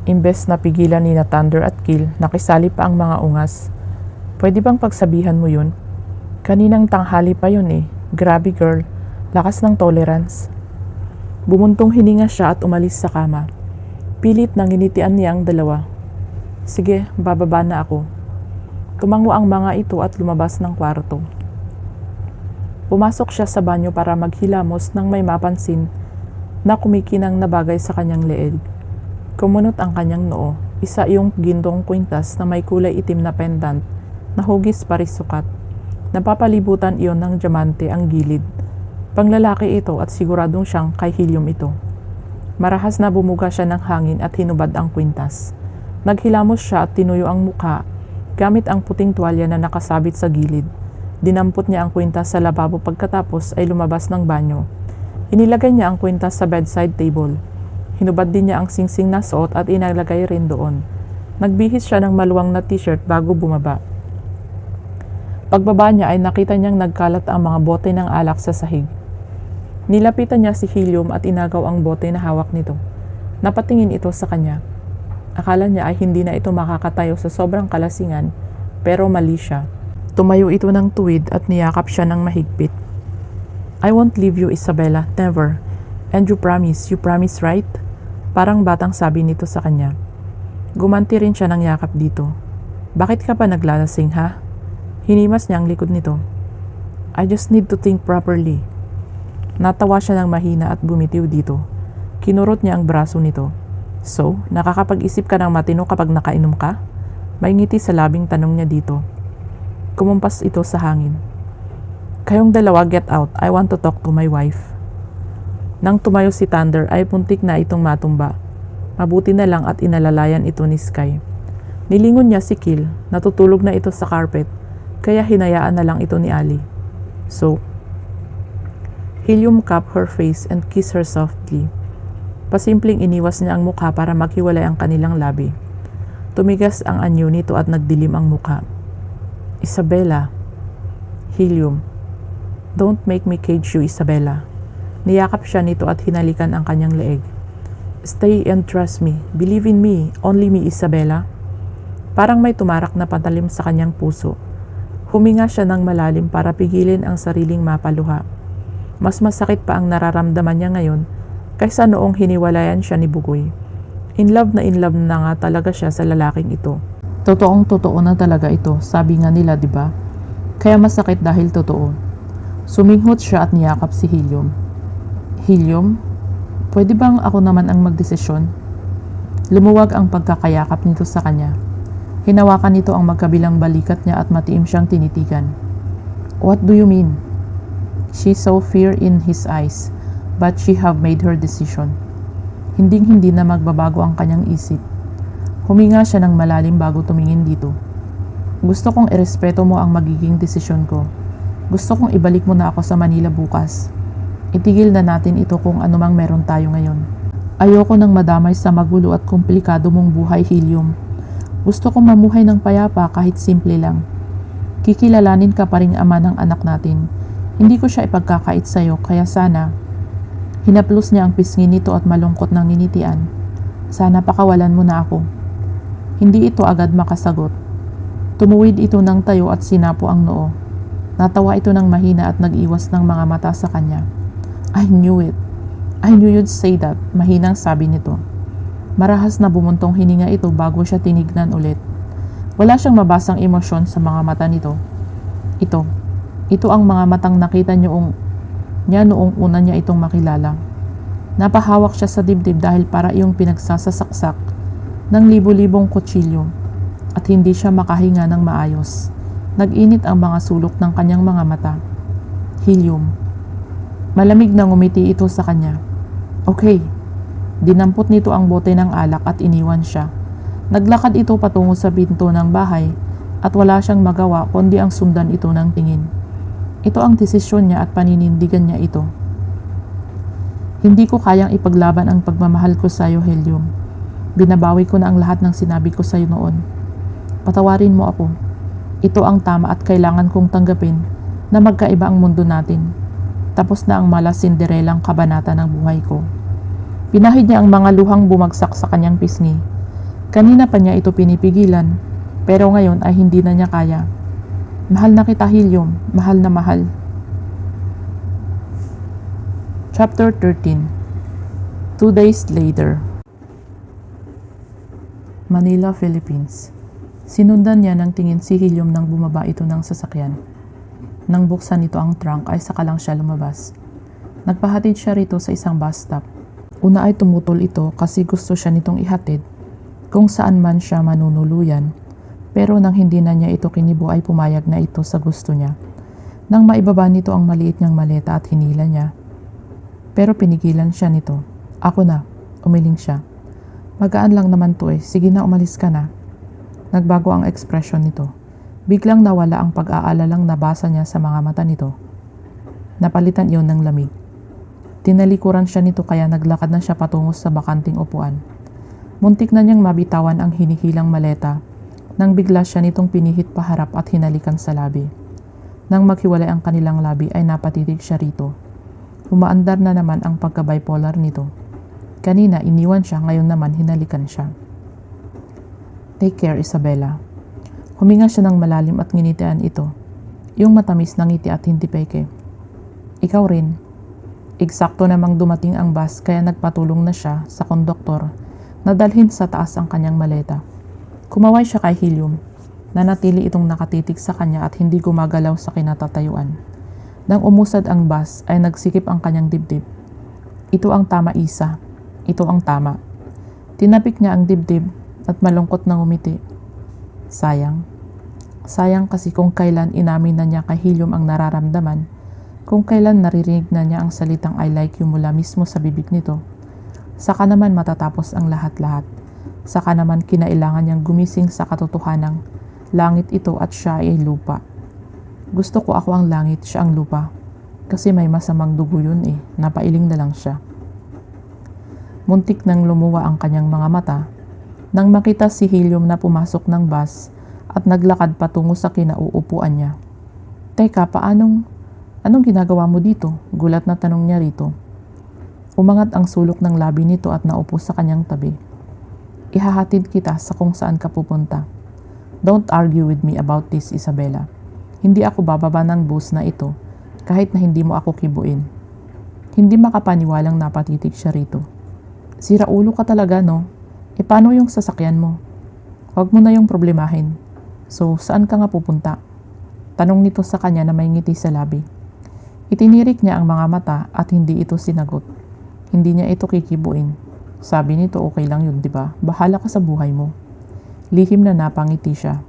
Imbes na pigilan ni na Thunder at Kill, nakisali pa ang mga ungas. Pwede bang pagsabihan mo yun? Kaninang tanghali pa yun eh. Grabe girl, lakas ng tolerance. Bumuntong hininga siya at umalis sa kama. Pilit nang initian niya ang dalawa. Sige, bababa na ako. Tumango ang mga ito at lumabas ng kwarto. Pumasok siya sa banyo para maghilamos nang may mapansin na kumikinang na bagay sa kanyang leeg. Kumunot ang kanyang noo, isa iyong gintong kwintas na may kulay itim na pendant na hugis paris sukat. Napapalibutan iyon ng diamante ang gilid. Panglalaki ito at siguradong siyang kay Helium ito. Marahas na bumuga siya ng hangin at hinubad ang kwintas. Naghilamos siya at tinuyo ang mukha gamit ang puting tuwalya na nakasabit sa gilid. Dinampot niya ang kwintas sa lababo pagkatapos ay lumabas ng banyo. Inilagay niya ang kwintas sa bedside table. Hinubad din niya ang singsing na suot at inalagay rin doon. Nagbihis siya ng maluwang na t-shirt bago bumaba. Pagbaba niya ay nakita niyang nagkalat ang mga bote ng alak sa sahig. Nilapitan niya si Helium at inagaw ang bote na hawak nito. Napatingin ito sa kanya. Akala niya ay hindi na ito makakatayo sa sobrang kalasingan, pero mali siya. Tumayo ito ng tuwid at niyakap siya ng mahigpit. I won't leave you, Isabela, never. And you promise right? Parang batang sabi nito sa kanya. Gumanti rin siya ng yakap dito. Bakit ka pa naglalasing ha? Hinimas niya ang likod nito. I just need to think properly. Natawa siya ng mahina at bumitiw dito. Kinurot niya ang braso nito. So, nakakapag-isip ka ng matino kapag nakainom ka? May ngiti sa labing tanong niya dito. Kumumpas ito sa hangin. Kayong dalawa, get out. I want to talk to my wife. Nang tumayo si Thunder ay puntik na itong matumba. Mabuti na lang at inalalayan ito ni Sky. Nilingon niya si Kill. Natutulog na ito sa carpet. Kaya hinayaan na lang ito ni Ali. So, Helium cupped her face and kissed her softly. Pasimpleng iniwas niya ang mukha para maghiwalay ang kanilang labi. Tumigas ang anyo nito at nagdilim ang mukha. Isabela. Helium. Don't make me cage you, Isabela. Niyakap siya nito at hinalikan ang kanyang leeg. Stay and trust me. Believe in me. Only me, Isabela. Parang may tumarak na patalim sa kanyang puso. Huminga siya ng malalim para pigilin ang sariling mapaluha. Mas masakit pa ang nararamdaman niya ngayon kaysa noong hiniwalayan siya ni Bugoy. In love na nga talaga siya sa lalaking ito. Totoong-totoo na talaga ito, sabi nga nila, di ba? Kaya masakit dahil totoo. Suminghot siya at niyakap si Helium. Helium, pwede bang ako naman ang magdesisyon? Lumuwag ang pagkakayakap nito sa kanya. Hinawakan nito ang magkabilang balikat niya at matiim siyang tinitigan. What do you mean? She saw fear in his eyes, but she have made her decision. Hinding-hindi na magbabago ang kanyang isip. Huminga siya ng malalim bago tumingin dito. Gusto kong irespeto mo ang magiging desisyon ko. Gusto kong ibalik mo na ako sa Manila bukas. Itigil na natin ito kung anumang meron tayo ngayon. Ayoko nang madamay sa magulo at komplikado mong buhay, Helium. Gusto kong mamuhay ng payapa kahit simple lang. Kikilalanin ka pa ring ama ng anak natin. Hindi ko siya ipagkakait sa'yo, kaya sana. Hinaplos niya ang pisngi nito at malungkot ng ninitian. Sana pakawalan mo na ako. Hindi ito agad makasagot. Tumuwid ito ng tayo at sinapo ang noo. Natawa ito ng mahina at nag-iwas ng mga mata sa kanya. I knew it. I knew you'd say that, mahinang sabi nito. Marahas na bumuntong hininga ito bago siya tinignan ulit. Wala siyang mabasang emosyon sa mga mata nito. Ito. Ito ang mga matang nakita niya noong una niya itong makilala. Napahawak siya sa dibdib dahil para iyong pinagsasasaksak ng libo-libong kutsilyo at hindi siya makahinga ng maayos. Nag-init ang mga sulok ng kanyang mga mata. Helium. Malamig na ngumiti ito sa kanya. Okay. Dinampot nito ang bote ng alak at iniwan siya. Naglakad ito patungo sa pinto ng bahay at wala siyang magawa kundi ang sundan ito ng tingin. Ito ang desisyon niya at paninindigan niya ito. Hindi ko kayang ipaglaban ang pagmamahal ko sa iyo, Helium. Binabawi ko na ang lahat ng sinabi ko sa iyo noon. Patawarin mo ako. Ito ang tama at kailangan kong tanggapin na magkaiba ang mundo natin. Tapos na ang malas Cinderelang kabanata ng buhay ko. Pinahid niya ang mga luhang bumagsak sa kanyang pisngi. Kanina pa niya ito pinipigilan, pero ngayon ay hindi na niya kaya. Mahal na kita, Helium. Mahal na mahal. Chapter 13. 2 days later. Manila, Philippines. Sinundan niya ng tingin si Helium nang bumaba ito ng sasakyan. Nang buksan nito ang trunk ay saka lang siya lumabas. Nagpahatid siya rito sa isang bus stop. Una ay tumutol ito kasi gusto siya nitong ihatid kung saan man siya manunuluyan, pero nang hindi na niya ito kinibo ay pumayag na ito sa gusto niya. Nang maibaba nito ang maliit niyang maleta at hinila niya, pero pinigilan siya nito. Ako na, umiling siya. Magaan lang naman to eh, sige na umalis ka na. Nagbago ang ekspresyon nito. Biglang nawala ang pag-aalalang nabasa niya sa mga mata nito. Napalitan iyon ng lamig. Tinalikuran siya nito kaya naglakad na siya patungo sa bakanting upuan. Muntik na niyang mabitawan ang hinihilang maleta nang bigla siya nitong pinihit paharap at hinalikan sa labi. Nang maghiwalay ang kanilang labi ay napatitig siya rito. Umaandar na naman ang pagka-bipolar nito. Kanina iniwan siya, ngayon naman hinalikan siya. Take care, Isabella. Huminga siya ng malalim at nginitian ito. Yung matamis na ngiti at hindi peke. Ikaw rin. Eksakto namang dumating ang bus kaya nagpatulong na siya sa konduktor na dalhin sa taas ang kanyang maleta. Kumaway siya kay Helium. Nanatili itong nakatitig sa kanya at hindi gumagalaw sa kinatatayuan. Nang umusad ang bus ay nagsikip ang kanyang dibdib. Ito ang tama, Isa. Ito ang tama. Tinapik niya ang dibdib at malungkot na ngumiti. Sayang. Sayang kasi kung kailan inamin na niya kay Helium ang nararamdaman, kung kailan naririnig na niya ang salitang I like you mula mismo sa bibig nito, saka naman matatapos ang lahat-lahat. Saka naman kinailangan niyang gumising sa katotohanang langit ito at siya ay lupa. Gusto ko ako ang langit, siya ang lupa. Kasi may masamang dugo yun eh, napailing na lang siya. Muntik nang lumuwa ang kanyang mga mata nang makita si Helium na pumasok ng bus at naglakad patungo sa kinauupuan niya. Teka, anong ginagawa mo dito? Gulat na tanong niya rito. Umangat ang sulok ng labi nito at naupo sa kanyang tabi. Ihahatid kita sa kung saan ka pupunta. Don't argue with me about this, Isabella. Hindi ako bababa ng bus na ito kahit na hindi mo ako kibuin. Hindi makapaniwalang napatitig siya rito. Sira ulo ka talaga, no? E paano yung sasakyan mo? Huwag mo na yung problemahin. So, saan ka nga pupunta? Tanong nito sa kanya na may ngiti sa labi. Itinirik niya ang mga mata at hindi ito sinagot. Hindi niya ito kikibuin. Sabi nito okay lang yun, di ba? Bahala ka sa buhay mo. Lihim na napangiti siya.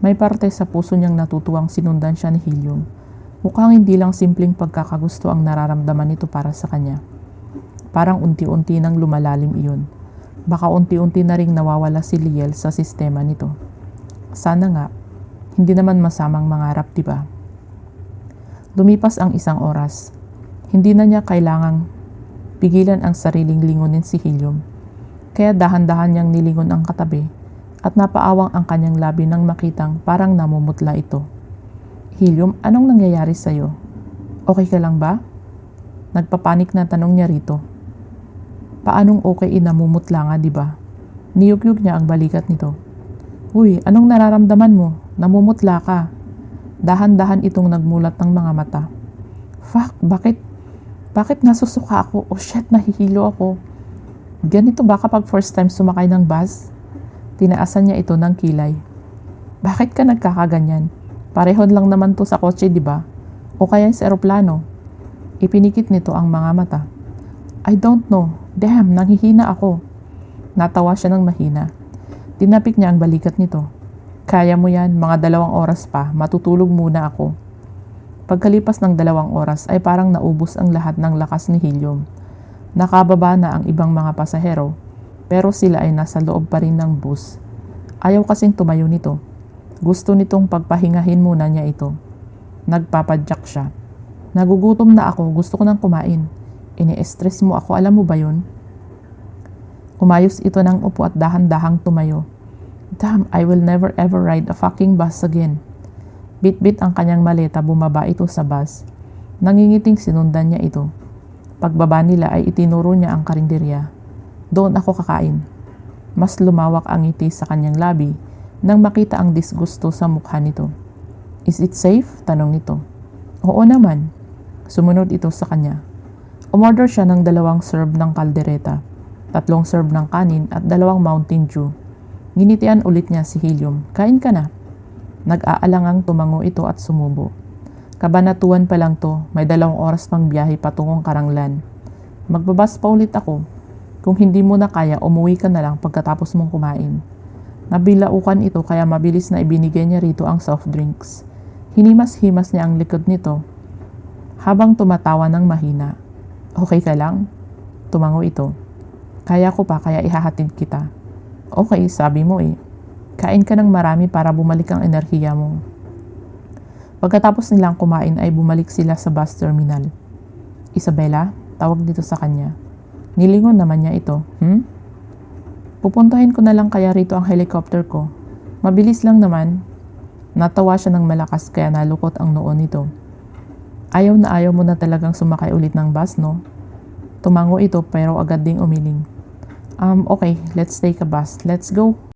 May parte sa puso niyang natutuwang sinundan siya ni Helium. Mukhang hindi lang simpleng pagkakagusto ang nararamdaman nito para sa kanya. Parang unti-unti nang lumalalim iyon. Baka unti-unti na ring nawawala si Liel sa sistema nito. Sana nga, hindi naman masamang mangarap, di ba? Lumipas ang isang oras. Hindi na niya kailangang pigilan ang sariling lingunin si Helium. Kaya dahan-dahan niyang nilingon ang katabi at napaawang ang kanyang labi nang makitang parang namumutla ito. Helium, anong nangyayari sa'yo? Okay ka lang ba? Nagpapanik na tanong niya rito. Paanong okay namumutla nga, di ba? Niyugyug niya ang balikat nito. Uy, anong nararamdaman mo? Namumutla ka. Dahan-dahan itong nagmulat ng mga mata. Fuck, bakit nasusuka ako? Oh shit, nahihilo ako. Ganito ba kapag first time sumakay ng bus? Tinaasan niya ito ng kilay. Bakit ka nagkakaganyan? Parehon lang naman to sa kotse, di ba? O kaya sa eroplano. Ipinikit nito ang mga mata. I don't know. Damn, nanghihina ako. Natawa siya ng mahina. Tinapik niya ang balikat nito. Kaya mo yan, mga 2 oras pa, matutulog muna ako. Pagkalipas ng 2 oras ay parang naubos ang lahat ng lakas ni helium. Nakababa na ang ibang mga pasahero, pero sila ay nasa loob pa rin ng bus. Ayaw kasing tumayo nito. Gusto nitong pagpahingahin muna niya ito. Nagpapadyak siya. Nagugutom na ako, gusto ko nang kumain. Ini-stress mo ako, alam mo ba yun? Umayos ito ng upo at dahan-dahang tumayo. Damn, I will never ever ride a fucking bus again. Bit-bit ang kanyang maleta, bumaba ito sa bus. Nangingiting sinundan niya ito. Pagbaba nila ay itinuro niya ang karinderya. Doon ako kakain. Mas lumawak ang ngiti sa kanyang labi nang makita ang disgusto sa mukha nito. Is it safe? Tanong nito. Oo naman. Sumunod ito sa kanya. Umorder siya ng 2 serve ng kaldereta, 3 serve ng kanin at 2 Mountain Dew. Ginitian ulit niya si Helium. Kain ka na. Nag-aalangang tumango ito at sumubo. Kabanatuan pa lang to, may 2 oras pang biyahe patungong Karanglan. Magbabas pa ulit ako. Kung hindi mo na kaya, umuwi ka na lang pagkatapos mong kumain. Nabilaukan ito kaya mabilis na ibinigay niya rito ang soft drinks. Hinimas-himas niya ang likod nito habang tumatawa ng mahina. Okay ka lang? Tumango ito. Kaya ko pa kaya ihahatid kita. Okay, sabi mo eh. Kain ka ng marami para bumalik ang enerhiya mo. Pagkatapos nilang kumain ay bumalik sila sa bus terminal. Isabela, tawag dito sa kanya. Nilingon naman niya ito. Pupuntahin ko na lang kaya rito ang helicopter ko. Mabilis lang naman. Natawa siya ng malakas kaya nalukot ang noo nito. Ayaw na ayaw mo na talagang sumakay ulit ng bus, no? Tumango ito pero agad ding umiling. Okay, let's take a bus. Let's go.